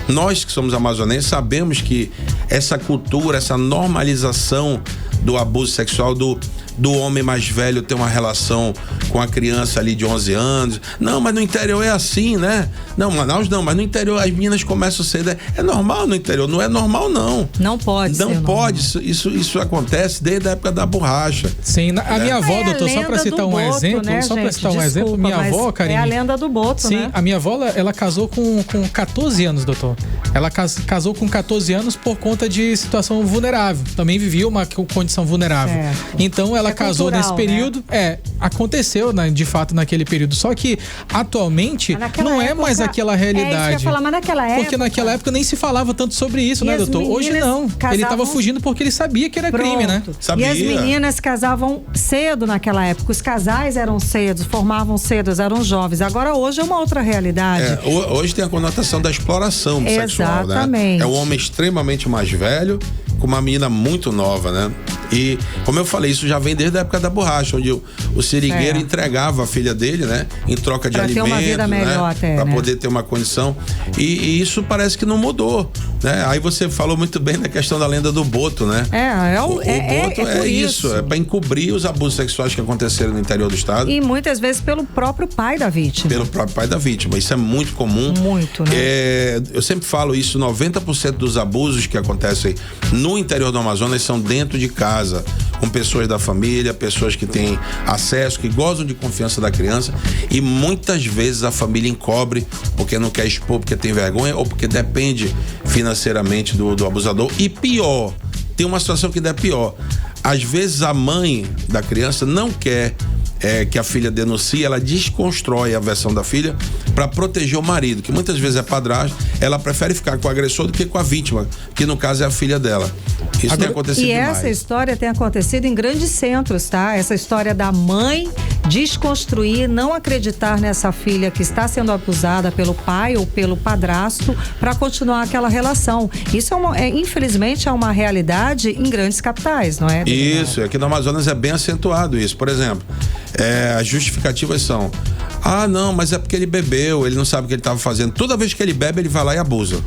nós que somos amazonenses sabemos que essa cultura, essa normalização do abuso sexual, do homem mais velho ter uma relação com a criança ali de 11 anos. Não, mas no interior é assim, né? Não, Manaus não, mas no interior as meninas começam cedo. É normal no interior, não é normal não. Não pode ser. Não pode, isso acontece desde a época da borracha. Sim, a minha avó, doutor, só pra citar um exemplo, né, só pra citar um exemplo, minha avó, Karine. É a lenda do boto, sim, né? Sim, a minha avó, ela casou com 14 anos, doutor. Ela casou com 14 anos por conta de situação vulnerável. Também vivia uma condição vulnerável. Certo. Então ela casou cultural, nesse período. Né? Aconteceu, né, de fato naquele período. Só que atualmente não é mais aquela realidade. Isso que eu ia falar, mas naquela época. Porque naquela época nem se falava tanto sobre isso, né, doutor? Hoje não. Ele estava fugindo porque ele sabia que era crime, né? Sabia. E as meninas casavam cedo naquela época. Os casais eram cedos, formavam cedo, eram jovens. Agora hoje é uma outra realidade. Hoje tem a conotação da exploração sexual, né? Exatamente. É um homem extremamente mais velho com uma menina muito nova, né? E, como eu falei, isso já vem desde a época da borracha, onde o seringueiro entregava a filha dele, né? Em troca de alimentos, ter uma vida melhor, né? Pra poder ter uma condição. E isso parece que não mudou, né? Aí você falou muito bem da questão da lenda do boto, né? O boto é isso, é pra encobrir os abusos sexuais que aconteceram no interior do estado. E muitas vezes pelo próprio pai da vítima. Pelo próprio pai da vítima. Isso é muito comum. Muito, né? Eu sempre falo isso, 90% dos abusos que acontecem no interior do Amazonas são dentro de casa, com pessoas da família, pessoas que têm acesso, que gozam de confiança da criança, e muitas vezes a família encobre porque não quer expor, porque tem vergonha ou porque depende financeiramente do abusador. E pior, tem uma situação que ainda é pior. Às vezes a mãe da criança não quer que a filha denuncie, ela desconstrói a versão da filha para proteger o marido, que muitas vezes é padrasto. Ela prefere ficar com o agressor do que com a vítima, que no caso é a filha dela. Isso tem acontecido demais. E essa história tem acontecido em grandes centros, tá? Essa história da mãe desconstruir, não acreditar nessa filha que está sendo abusada pelo pai ou pelo padrasto para continuar aquela relação. Isso infelizmente é uma realidade em grandes capitais, não é? Isso, aqui no Amazonas é bem acentuado isso. Por exemplo, as justificativas são: não, mas é porque ele bebeu, ele não sabe o que ele estava fazendo. Toda vez que ele bebe, ele vai lá e abusa.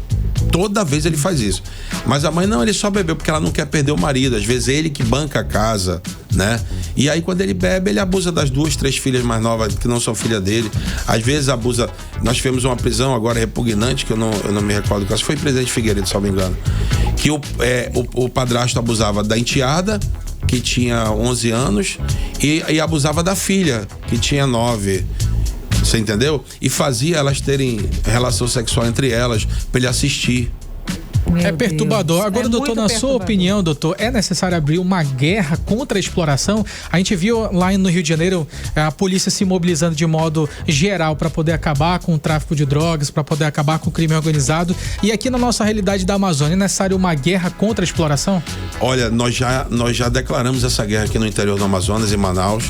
Toda vez ele faz isso. Mas a mãe não, ele só bebeu porque ela não quer perder o marido. Às vezes é ele que banca a casa, né? E aí quando ele bebe, ele abusa das 2, 3 filhas mais novas que não são filha dele. Às vezes abusa. Nós tivemos uma prisão agora repugnante, que eu não me recordo, que foi Presidente Figueiredo, se não me engano, que o padrasto abusava da enteada, que tinha 11 anos, e abusava da filha, que tinha 9. Você entendeu? E fazia elas terem relação sexual entre elas, pra ele assistir. Meu É perturbador. Deus. Agora, É doutor, muito na sua perturbador. opinião, doutor, é necessário abrir uma guerra contra a exploração? A gente viu lá no Rio de Janeiro a polícia se mobilizando de modo geral para poder acabar com o tráfico de drogas, para poder acabar com o crime organizado. E aqui na nossa realidade da Amazônia, é necessário uma guerra contra a exploração? Olha, nós já declaramos essa guerra aqui no interior do Amazonas, em Manaus,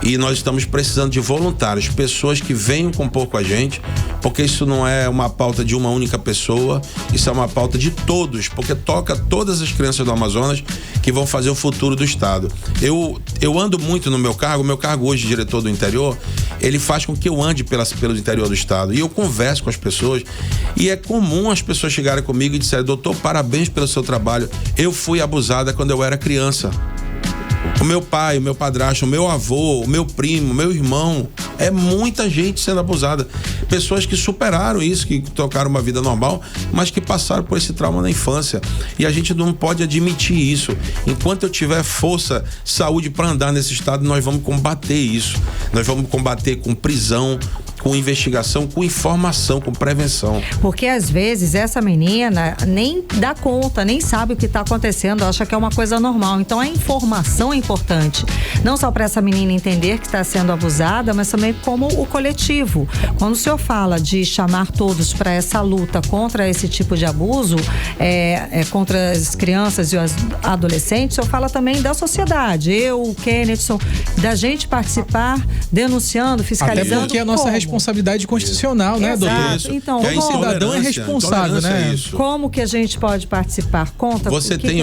e nós estamos precisando de voluntários, pessoas que venham compor com a gente, porque isso não é uma pauta de uma única pessoa, isso é uma pauta de todos, porque toca todas as crianças do Amazonas que vão fazer o futuro do estado. Eu ando muito no meu cargo hoje, diretor do interior, ele faz com que eu ande pelo interior do estado, e eu converso com as pessoas, e é comum as pessoas chegarem comigo e disserem: doutor, parabéns pelo seu trabalho, eu fui abusada quando eu era criança. O meu pai, o meu padrasto, o meu avô, o meu primo, o meu irmão, é muita gente sendo abusada. Pessoas que superaram isso, que tocaram uma vida normal, mas que passaram por esse trauma na infância. E a gente não pode admitir isso. Enquanto eu tiver força, saúde para andar nesse estado, nós vamos combater isso. Nós vamos combater com prisão, com investigação, com informação, com prevenção. Porque às vezes essa menina nem dá conta, nem sabe o que está acontecendo, acha que é uma coisa normal. Então a informação é importante, não só para essa menina entender que está sendo abusada, mas também como o coletivo. Quando o senhor fala de chamar todos para essa luta contra esse tipo de abuso, contra as crianças e os adolescentes, o senhor fala também da sociedade, o Kennedson, da gente participar, denunciando, fiscalizando. Até porque é a nossa responsabilidade constitucional, né, doutor? Exato. Então, o cidadão é responsável, né? Como que a gente pode participar? Conta. Você tem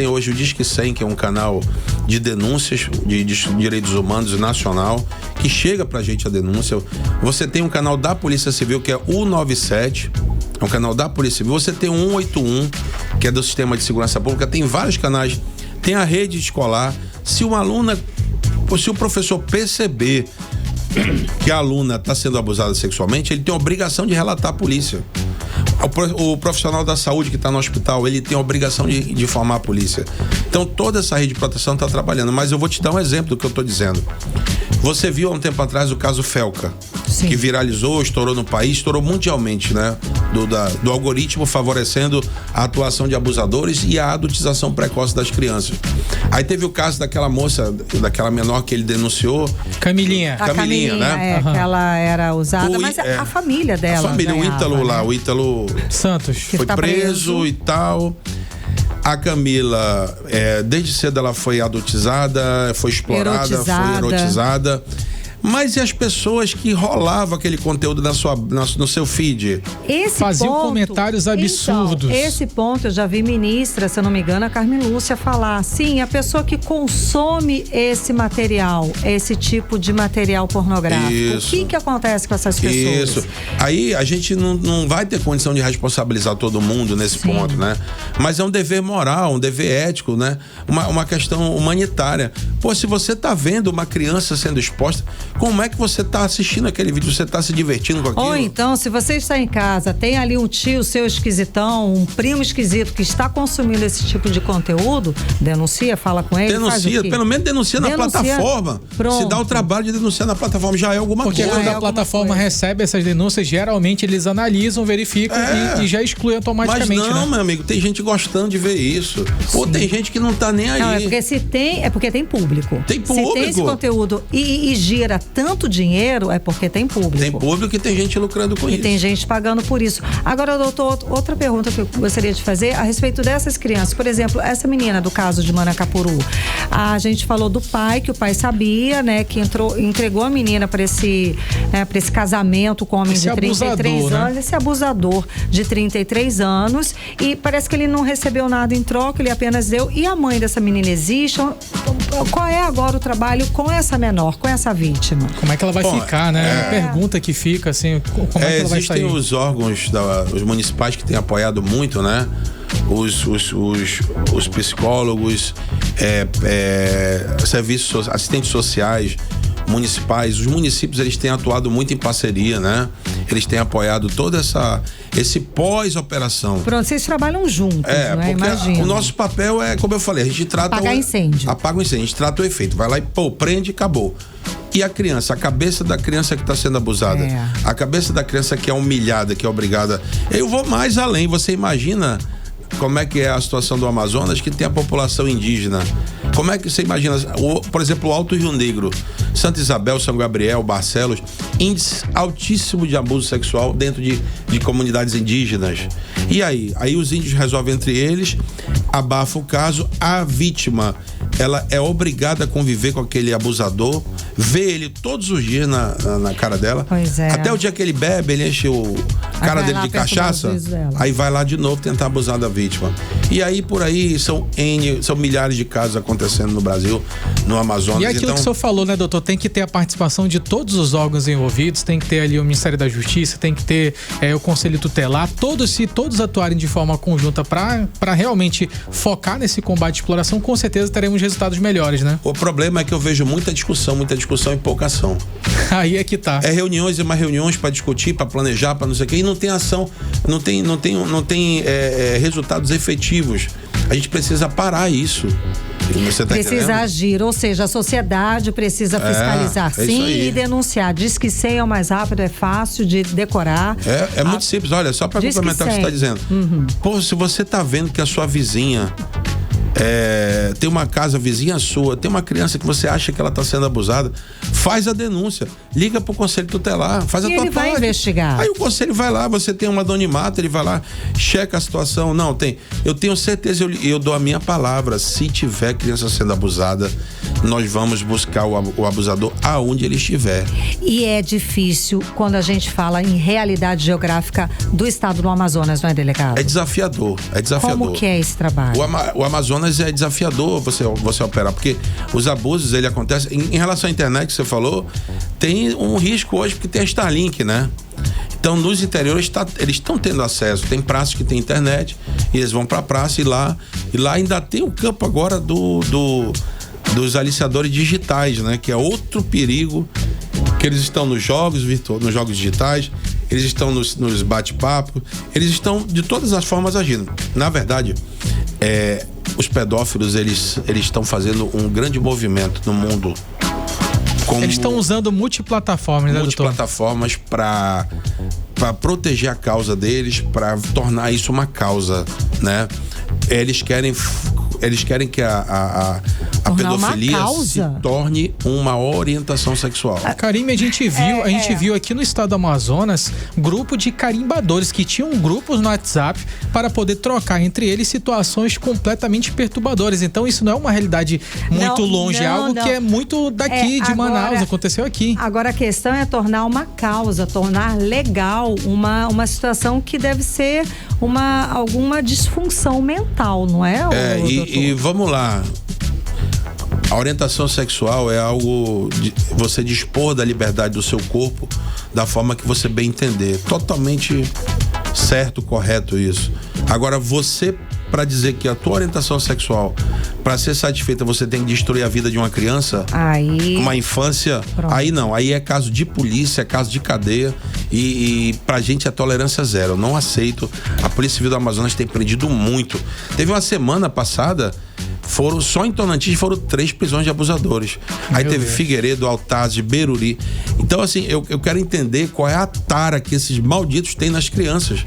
hoje o Disque 100, que é um canal de denúncias de direitos humanos nacional, que chega pra gente a denúncia. Você tem um canal da Polícia Civil, que é o 97, é um canal da Polícia Civil. Você tem o 181, que é do Sistema de Segurança Pública. Tem vários canais. Tem a rede escolar. Se o professor perceber que a aluna está sendo abusada sexualmente, ele tem a obrigação de relatar à polícia. O profissional da saúde que está no hospital, ele tem a obrigação de informar a polícia. Então toda essa rede de proteção está trabalhando. Mas eu vou te dar um exemplo do que eu estou dizendo. Você viu há um tempo atrás o caso Felca, que viralizou, estourou no país, estourou mundialmente, né? Do algoritmo favorecendo a atuação de abusadores e a adultização precoce das crianças. Aí teve o caso daquela moça, daquela menor que ele denunciou. Camilinha, né? Que ela era usada, mas a família dela. A família, o Ítalo lá, o Ítalo Santos, foi preso e tal. A Camila, desde cedo ela foi adultizada, foi explorada, foi erotizada. Mas e as pessoas que rolavam aquele conteúdo no seu feed? Faziam comentários absurdos. Então, esse ponto eu já vi ministra, se eu não me engano, a Carmen Lúcia falar. Sim, a pessoa que consome esse material, esse tipo de material pornográfico. Isso. O que acontece com essas pessoas? Isso. Aí a gente não vai ter condição de responsabilizar todo mundo nesse ponto, né? Mas é um dever moral, um dever ético, né? Uma questão humanitária. Pô, se você tá vendo uma criança sendo exposta, como é que você tá assistindo aquele vídeo? Você tá se divertindo com aquilo? Ou então, se você está em casa, tem ali um tio seu esquisitão, um primo esquisito que está consumindo esse tipo de conteúdo, denuncia, fala com ele. Denuncia, pelo menos denuncia na plataforma. Pronto. Se dá o trabalho de denunciar na plataforma, já é alguma coisa. Porque quando a plataforma recebe essas denúncias, geralmente eles analisam, verificam e já excluem automaticamente. Mas não, né? meu amigo, tem gente gostando de ver isso. Ou tem gente que não tá nem aí. Não, é porque tem público. Tem público. Se tem esse conteúdo e gira tanto dinheiro, é porque tem público. Tem público e tem gente lucrando com isso. E tem gente pagando por isso. Agora, doutor, outra pergunta que eu gostaria de fazer a respeito dessas crianças. Por exemplo, essa menina do caso de Manacapuru. A gente falou do pai, que o pai sabia, né, que entregou a menina para esse casamento com um homem de 33 anos, esse abusador de 33 anos, e parece que ele não recebeu nada em troca, ele apenas deu. E a mãe dessa menina existe? Qual é agora o trabalho com essa menor, com essa vítima? Como é que ela vai ficar, né? Pergunta que fica, assim, como é que ela vai sair? Existem os órgãos os municipais que têm apoiado muito, né? Os psicólogos, serviços, assistentes sociais municipais, os municípios, eles têm atuado muito em parceria, né? Eles têm apoiado toda esse pós-operação. Pronto, vocês trabalham juntos, né? Imagina. O nosso papel é, como eu falei, a gente trata... Apagar incêndio. Apaga o incêndio, a gente trata o efeito. Vai lá e prende e acabou. E a criança, a cabeça da criança que está sendo abusada, a cabeça da criança que é humilhada, que é obrigada. Eu vou mais além, você imagina como é que é a situação do Amazonas, que tem a população indígena. Como é que você imagina, por exemplo, o Alto Rio Negro, Santa Isabel, São Gabriel, Barcelos, índice altíssimo de abuso sexual dentro de comunidades indígenas. E aí? Aí os índios resolvem entre eles, abafa o caso, a vítima, ela é obrigada a conviver com aquele abusador, vê ele todos os dias na cara dela. Pois é. Até o dia que ele bebe, ele enche o cara dele de cachaça, aí vai lá de novo tentar abusar da vítima. E aí, por aí, são milhares de casos acontecendo no Brasil, no Amazonas. E aquilo que o senhor falou, né, doutor? Tem que ter a participação de todos os órgãos envolvidos, tem que ter ali o Ministério da Justiça, tem que ter o Conselho Tutelar, se todos atuarem de forma conjunta para realmente focar nesse combate à exploração, com certeza teremos resultados melhores, né? O problema é que eu vejo muita discussão e pouca ação. Aí é que tá. É reuniões e mais reuniões para discutir, para planejar, para não sei o quê, e não tem ação, não tem resultados efetivos. A gente precisa parar isso. Você tá precisa entendendo? agir, ou seja, a sociedade precisa fiscalizar sim e denunciar. Diz que 100 é o mais rápido, é fácil de decorar. É muito simples, olha, só para complementar o que você está dizendo. Pô, se você tá vendo que a sua vizinha tem uma casa vizinha sua, tem uma criança que você acha que ela está sendo abusada, faz a denúncia, liga pro Conselho Tutelar, faz a tua parte. Ele vai investigar. Aí o Conselho vai lá, você tem um anonimato, ele vai lá, checa a situação. Não, eu tenho certeza, eu dou a minha palavra, se tiver criança sendo abusada, nós vamos buscar o abusador aonde ele estiver. E é difícil quando a gente fala em realidade geográfica do estado do Amazonas, não é, delegado? É desafiador. Como que é esse trabalho? O Amazonas é desafiador você operar, porque os abusos, ele acontece. Em relação à internet que você falou, tem um risco hoje, porque tem a Starlink, né? Então, nos interiores, eles estão tendo acesso. Tem praças que tem internet, e eles vão pra praça e lá ainda tem o campo agora dos aliciadores digitais, né? Que é outro perigo, que eles estão nos jogos digitais, eles estão nos bate-papos, eles estão de todas as formas agindo. Na verdade, os pedófilos, eles estão fazendo um grande movimento no mundo. Eles estão usando multiplataformas, né, doutor? Multiplataformas para proteger a causa deles, para tornar isso uma causa, né? Eles querem que a pedofilia se torne uma orientação sexual. Karime, a gente viu aqui no estado do Amazonas grupo de carimbadores que tinham grupos no WhatsApp para poder trocar entre eles situações completamente perturbadoras. Então isso não é uma realidade muito longe, é algo que é muito daqui de Manaus, aconteceu aqui. Agora a questão é tornar uma causa, tornar legal uma situação que deve ser alguma disfunção mental, não é? E vamos lá. A orientação sexual é algo de você dispor da liberdade do seu corpo da forma que você bem entender. Totalmente certo, correto isso. Agora, você, para dizer que a tua orientação sexual, para ser satisfeita, você tem que destruir a vida de uma criança, uma infância, pronto. Aí não, aí é caso de polícia, é caso de cadeia e pra gente é tolerância zero. Eu não aceito. A Polícia Civil do Amazonas tem prendido muito. Teve uma semana passada, só em Tonantins foram 3 prisões de abusadores. Aí teve Figueiredo, Altazes, Beruri. Então, assim, eu quero entender qual é a tara que esses malditos têm nas crianças.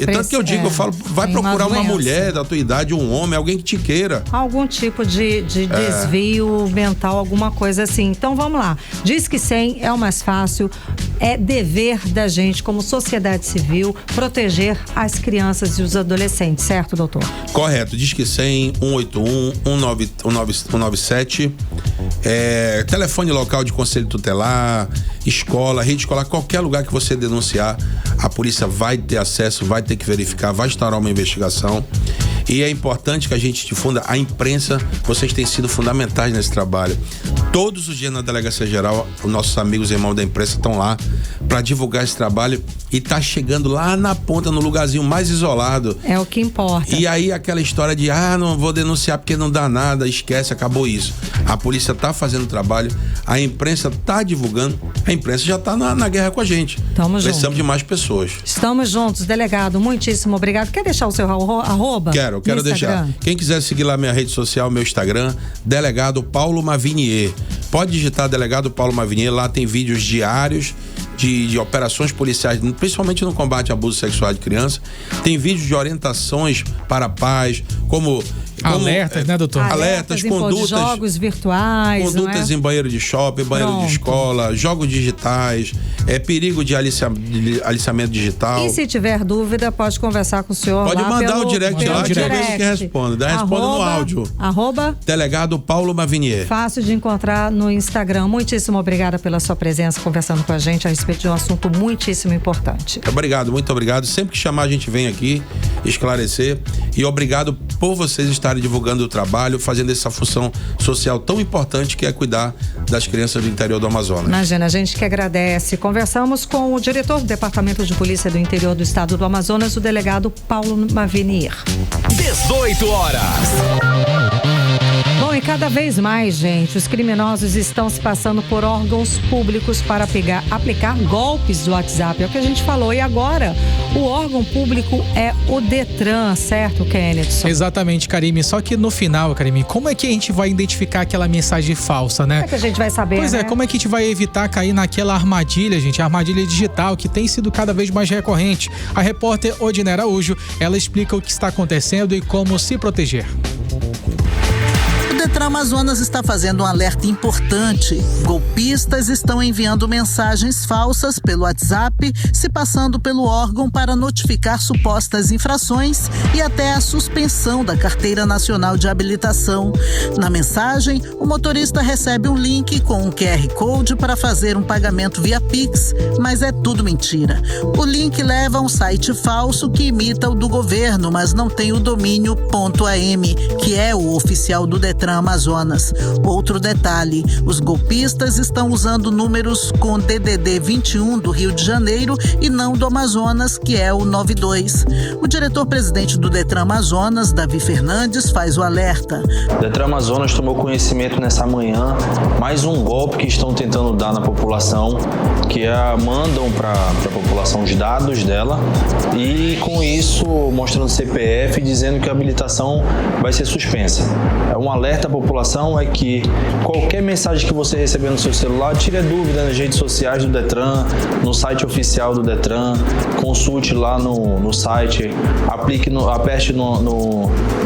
Tanto que eu falo, vai procurar uma mulher da tua idade, um homem, alguém que te queira. Algum tipo de desvio mental, alguma coisa assim. Então vamos lá. Diz que 100 é o mais fácil. É dever da gente, como sociedade civil, proteger as crianças e os adolescentes, certo, doutor? Correto. Diz que 100, 181, 197. Telefone local de Conselho Tutelar, escola, rede escolar, qualquer lugar que você denunciar, a polícia vai ter acesso, vai ter que verificar, vai instaurar uma investigação. E é importante que a gente difunda, a imprensa, vocês têm sido fundamentais nesse trabalho. Todos os dias na Delegacia Geral, os nossos amigos e irmãos da imprensa estão lá para divulgar esse trabalho e tá chegando lá na ponta, no lugarzinho mais isolado. É o que importa. E aí aquela história de não vou denunciar porque não dá nada, esquece, acabou isso. A polícia tá fazendo o trabalho, a imprensa tá divulgando, a imprensa já tá na guerra com a gente. Precisamos de mais pessoas. Estamos juntos, delegado, muitíssimo obrigado. Quer deixar o seu arroba? Quero deixar. Quem quiser seguir lá minha rede social, meu Instagram, Delegado Paulo Mavinier. Pode digitar Delegado Paulo Mavinier, lá tem vídeos diários de operações policiais, principalmente no combate ao abuso sexual de criança. Tem vídeos de orientações para pais, como alertas, né, doutor? Alertas, condutas. Jogos virtuais. Condutas em banheiro de shopping, banheiro de escola, jogos digitais, perigo de aliciamento digital. E se tiver dúvida, pode conversar com o senhor. Pode mandar o direct lá que eu vejo que responde. Responda no áudio. Delegado Paulo Mavinier. Fácil de encontrar no Instagram. Muitíssimo obrigada pela sua presença, conversando com a gente a respeito de um assunto muitíssimo importante. Obrigado, muito obrigado. Sempre que chamar, a gente vem aqui esclarecer. E obrigado por vocês estarem divulgando o trabalho, fazendo essa função social tão importante que é cuidar das crianças do interior do Amazonas. Imagina, a gente que agradece. Conversamos com o diretor do Departamento de Polícia do Interior do Estado do Amazonas, o delegado Paulo Mavinier. 18 horas. Bom, e cada vez mais, gente, os criminosos estão se passando por órgãos públicos para aplicar golpes do WhatsApp. É o que a gente falou. E agora, o órgão público é o Detran, certo, Kennedy? Exatamente, Karime. Só que no final, Karime, como é que a gente vai identificar aquela mensagem falsa, né? Como é que a gente vai saber, Pois é, como é que a gente vai evitar cair naquela armadilha, gente? A armadilha digital, que tem sido cada vez mais recorrente. A repórter Odina Araújo, ela explica o que está acontecendo e como se proteger. O Detran Amazonas está fazendo um alerta importante. Golpistas estão enviando mensagens falsas pelo WhatsApp, se passando pelo órgão para notificar supostas infrações e até a suspensão da Carteira Nacional de Habilitação. Na mensagem, o motorista recebe um link com um QR Code para fazer um pagamento via Pix, mas é tudo mentira. O link leva a um site falso que imita o do governo, mas não tem o domínio .am, que é o oficial do Detran Amazonas. Outro detalhe, os golpistas estão usando números com DDD 21 do Rio de Janeiro e não do Amazonas, que é o 92. O diretor-presidente do Detran Amazonas, Davi Fernandes, faz o alerta. O Detran Amazonas tomou conhecimento nessa manhã, mais um golpe que estão tentando dar na população, que mandam para a população os dados dela e com isso mostrando CPF, dizendo que a habilitação vai ser suspensa. Um alerta à população é que qualquer mensagem que você receber no seu celular, tire a dúvida nas redes sociais do Detran, no site oficial do Detran, consulte lá no site, aperte no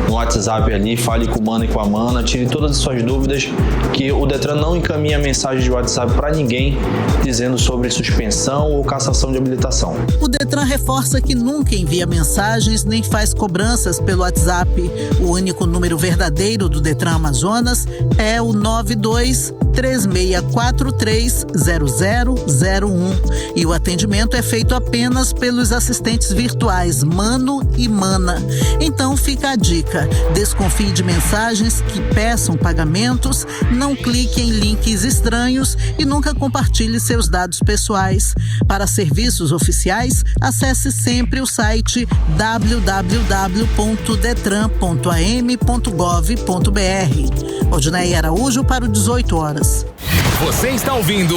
WhatsApp ali, fale com o mano e com a mana, tire todas as suas dúvidas, que o Detran não encaminha mensagem de WhatsApp para ninguém dizendo sobre suspensão ou cassação de habilitação. O Detran reforça que nunca envia mensagens nem faz cobranças pelo WhatsApp. O único número verdadeiro do Detran Amazonas é o 9236430001 e o atendimento é feito apenas pelos assistentes virtuais Mano e Mana. Então fica a dica, desconfie de mensagens que peçam pagamentos, não clique em links estranhos e nunca compartilhe seus dados pessoais. Para serviços oficiais, acesse sempre o site www.detran.am.gov.br. Odinei Araújo para o 18 horas. Você está ouvindo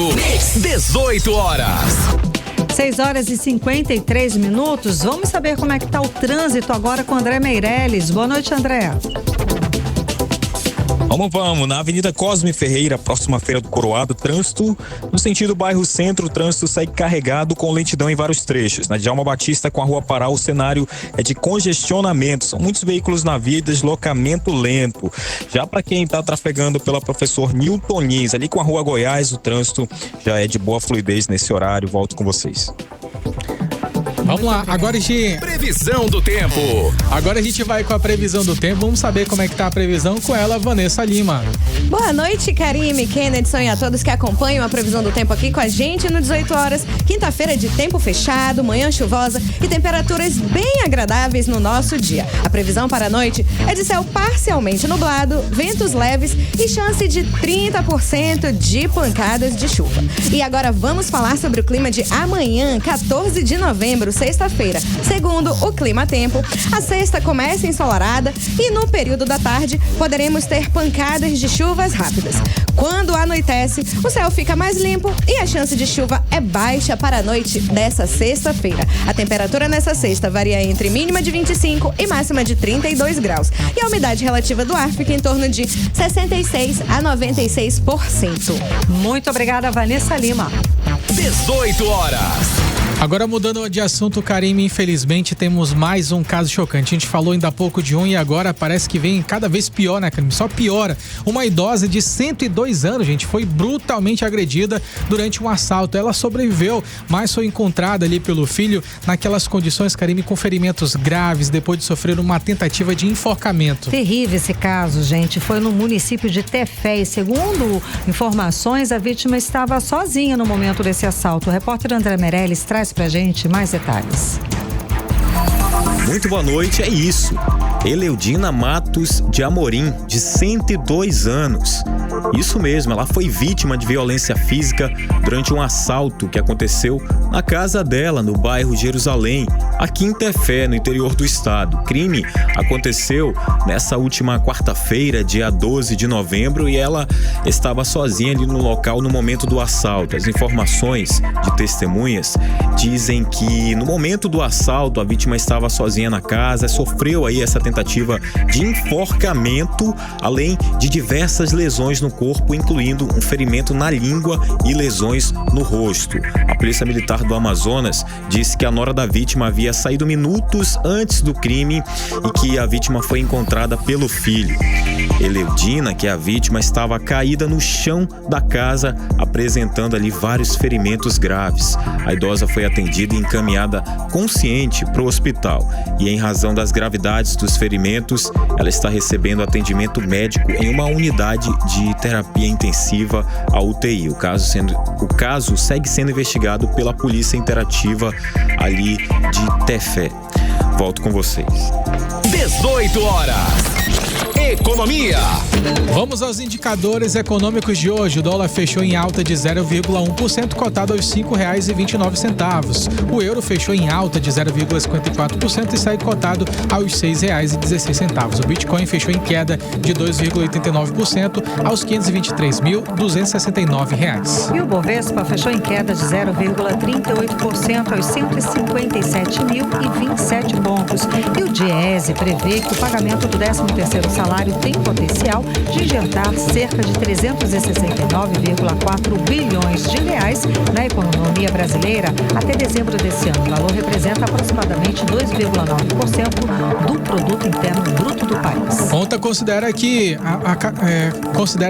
18 horas. 6 horas e 53 minutos. Vamos saber como é que está o trânsito agora com André Meirelles. Boa noite, André. Vamos. Na Avenida Cosme Ferreira, próxima à Feira do Coroado, trânsito no sentido bairro Centro, o trânsito segue carregado com lentidão em vários trechos. Na Djalma Batista com a Rua Pará, o cenário é de congestionamento. São muitos veículos na via e deslocamento lento. Já para quem está trafegando pela Professor Newton Lins, ali com a Rua Goiás, o trânsito já é de boa fluidez nesse horário. Volto com vocês. Vamos lá, agora a gente... Previsão do tempo. Agora a gente vai com a previsão do tempo. Vamos saber como é que tá a previsão com ela, Vanessa Lima. Boa noite, Karime, Kennedson e a todos que acompanham a previsão do tempo aqui com a gente no 18 horas. Quinta-feira de tempo fechado, manhã chuvosa e temperaturas bem agradáveis no nosso dia. A previsão para a noite é de céu parcialmente nublado, ventos leves e chance de 30% de pancadas de chuva. E agora vamos falar sobre o clima de amanhã, 14 de novembro, sexta-feira. Segundo o Clima Tempo, a sexta começa ensolarada e no período da tarde poderemos ter pancadas de chuvas rápidas. Quando anoitece, o céu fica mais limpo e a chance de chuva é baixa para a noite dessa sexta-feira. A temperatura nessa sexta varia entre mínima de 25 e máxima de 32 graus. E a umidade relativa do ar fica em torno de 66 a 96%. Muito obrigada, Vanessa Lima. 18 horas. Agora mudando de assunto, Karime, infelizmente temos mais um caso chocante. A gente falou ainda há pouco de um e agora parece que vem cada vez pior, né, Karime? Só piora. Uma idosa de 102 anos, gente, foi brutalmente agredida durante um assalto. Ela sobreviveu, mas foi encontrada ali pelo filho naquelas condições, Karime, com ferimentos graves depois de sofrer uma tentativa de enforcamento. Terrível esse caso, gente. Foi no município de Tefé e, segundo informações, a vítima estava sozinha no momento desse assalto. O repórter André Meirelles traz pra gente mais detalhes. Muito boa noite, é isso. Eleudina Matos de Amorim, de 102 anos. Isso mesmo, ela foi vítima de violência física durante um assalto que aconteceu na casa dela, no bairro Jerusalém, aqui em Tefé, no interior do estado. O crime aconteceu nessa última quarta-feira, dia 12 de novembro, e ela estava sozinha ali no local no momento do assalto. As informações de testemunhas dizem que no momento do assalto a vítima estava sozinha na casa, sofreu aí essa tentativa de enforcamento, além de diversas lesões no corpo, incluindo um ferimento na língua e lesões no rosto. A Polícia Militar do Amazonas disse que a nora da vítima havia saído minutos antes do crime e que a vítima foi encontrada pelo filho. Eleudina, que é a vítima, estava caída no chão da casa, apresentando ali vários ferimentos graves. A idosa foi atendida e encaminhada consciente para o hospital. E em razão das gravidades dos ferimentos, ela está recebendo atendimento médico em uma unidade de terapia intensiva, a UTI. O caso segue sendo investigado pela Polícia Interativa ali de Tefé. Volto com vocês. 18 horas. Economia. Vamos aos indicadores econômicos de hoje. O dólar fechou em alta de 0,1%, cotado aos R$ 5,29. O euro fechou em alta de 0,54% e sai cotado aos R$ 6,16. O Bitcoin fechou em queda de 2,89% aos R$ 523.269. E o Bovespa fechou em queda de 0,38% aos 157.027 pontos. E o Diese prevê que o pagamento do 13º salário tem potencial de injetar cerca de 369,4 bilhões de reais na economia brasileira até dezembro desse ano. O valor representa aproximadamente 2,9% do produto interno bruto do país. Conta considera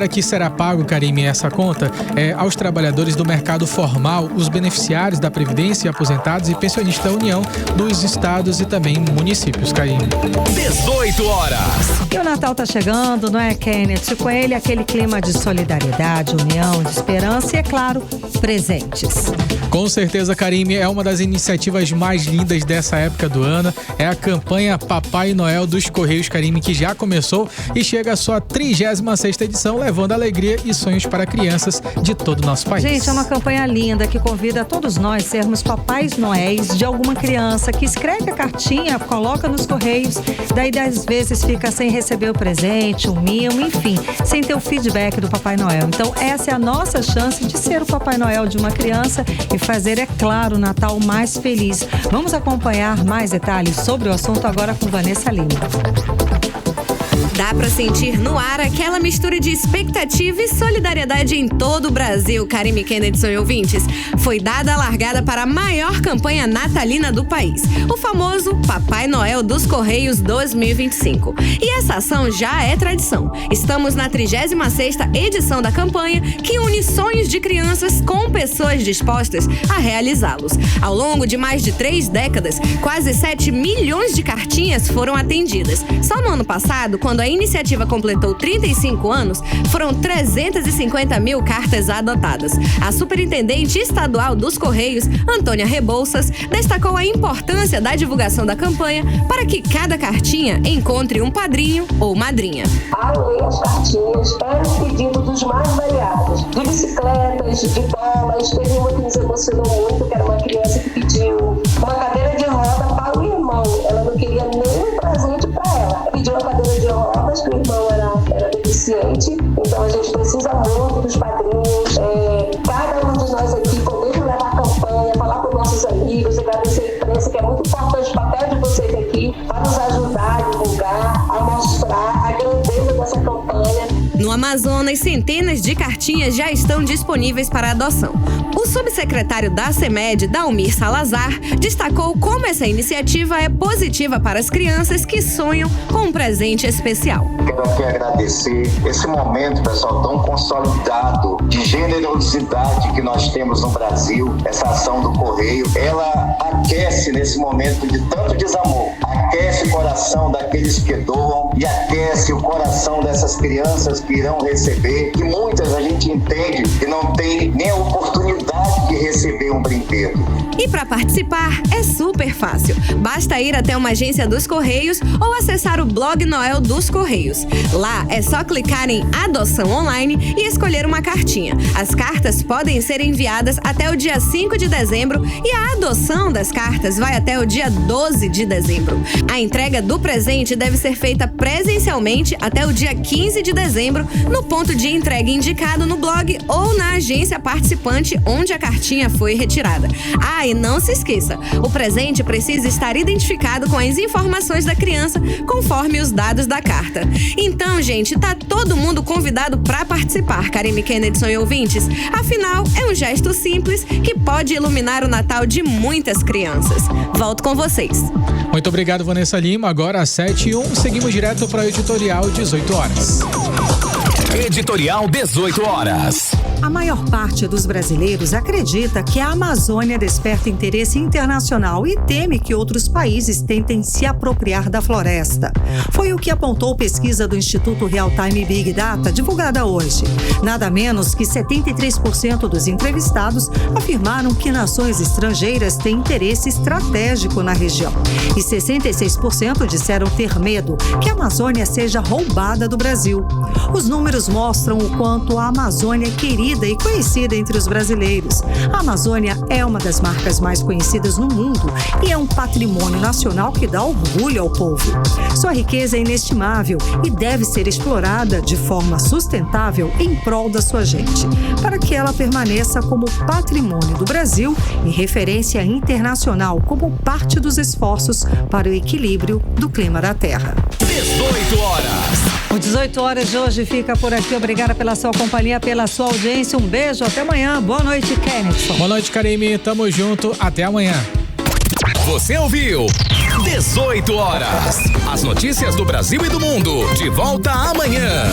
que será pago, Karime, essa conta aos trabalhadores do mercado formal, os beneficiários da Previdência, aposentados e pensionistas da União dos estados e também municípios, Karime. 18 horas. E o Natal tá chegando, não é, Kenneth? Com ele, aquele clima de solidariedade, união, de esperança e, é claro, presentes. Com certeza, Karime, é uma das iniciativas mais lindas dessa época do ano. É a campanha Papai Noel dos Correios, Karime, que já começou e chega à sua 36ª edição, levando alegria e sonhos para crianças de todo o nosso país. Gente, é uma campanha linda que convida todos nós a sermos Papais Noéis de alguma criança que escreve a cartinha, coloca nos Correios, daí às vezes fica sem receber o presente, um mimo, enfim, sem ter o feedback do Papai Noel. Então, essa é a nossa chance de ser o Papai Noel de uma criança e fazer, é claro, o Natal mais feliz. Vamos acompanhar mais detalhes sobre o assunto agora com Vanessa Lima. Dá pra sentir no ar aquela mistura de expectativa e solidariedade em todo o Brasil, Karime, Kennedson e ouvintes. Foi dada a largada para a maior campanha natalina do país, o famoso Papai Noel dos Correios 2025. E essa ação já é tradição. Estamos na 36ª edição da campanha, que une sonhos de crianças com pessoas dispostas a realizá-los. Ao longo de mais de 3 décadas, quase 7 milhões de cartinhas foram atendidas. Só no ano passado, quando a iniciativa completou 35 anos, foram 350 mil cartas adotadas. A superintendente estadual dos Correios, Antônia Rebouças, destacou a importância da divulgação da campanha para que cada cartinha encontre um padrinho ou madrinha. Ao ler as cartinhas, eram os pedidos dos mais variados, de bicicletas, de bolas. Teve uma que nos emocionou muito, que era uma criança que pediu uma cadeira de roda para o irmão. Ela não queria nenhum presente para ela. Pediu uma cadeira de rodas, que o irmão era deficiente. Então a gente precisa muito dos padrinhos. Cada um de nós aqui poder levar a campanha, falar com nossos amigos, agradecer a imprensa, que é muito importante o papel de vocês aqui para nos ajudar a divulgar, a mostrar a grandeza dessa campanha. No Amazonas, centenas de cartinhas já estão disponíveis para adoção. O subsecretário da CEMED, Dalmir Salazar, destacou como essa iniciativa é positiva para as crianças que sonham com um presente especial. Quero aqui agradecer esse momento, pessoal, tão consolidado de generosidade que nós temos no Brasil. Essa ação do Correio, ela aquece nesse momento de tanto desamor, aquece o coração daqueles que doam e aquece o coração dessas crianças que irão receber, que muitas a gente entende que não tem nem a oportunidade de receber um brinquedo. E para participar é super fácil. Basta ir até uma agência dos Correios ou acessar o blog Noel dos Correios. Lá é só clicar em Adoção Online e escolher uma cartinha. As cartas podem ser enviadas até o dia 5 de dezembro e a adoção das cartas vai até o dia 12 de dezembro. A entrega do presente deve ser feita presencialmente até o dia 15 de dezembro no ponto de entrega indicado no blog ou na agência participante onde a cartinha foi retirada. E não se esqueça, o presente precisa estar identificado com as informações da criança conforme os dados da carta. Então, gente, tá todo mundo convidado para participar, Karime, Kennedy e ouvintes. Afinal, é um gesto simples que pode iluminar o Natal de muitas crianças. Volto com vocês. Muito obrigado, Vanessa Lima. Agora às 7h01, seguimos direto para o editorial 18 horas. Editorial 18 horas. A maior parte dos brasileiros acredita que a Amazônia desperta interesse internacional e teme que outros países tentem se apropriar da floresta. Foi o que apontou pesquisa do Instituto Real Time Big Data, divulgada hoje. Nada menos que 73% dos entrevistados afirmaram que nações estrangeiras têm interesse estratégico na região. E 66% disseram ter medo que a Amazônia seja roubada do Brasil. Os números mostram o quanto a Amazônia é querida e conhecida entre os brasileiros. A Amazônia é uma das marcas mais conhecidas no mundo e é um patrimônio nacional que dá orgulho ao povo. Sua riqueza é inestimável e deve ser explorada de forma sustentável em prol da sua gente, para que ela permaneça como patrimônio do Brasil e referência internacional como parte dos esforços para o equilíbrio do clima da Terra. 18 horas. O 18 horas de hoje fica por aqui. Obrigada pela sua companhia, pela sua audiência. Um beijo, até amanhã. Boa noite, Kennedy. Boa noite, Karime. Tamo junto. Até amanhã. Você ouviu 18 horas. As notícias do Brasil e do mundo. De volta amanhã.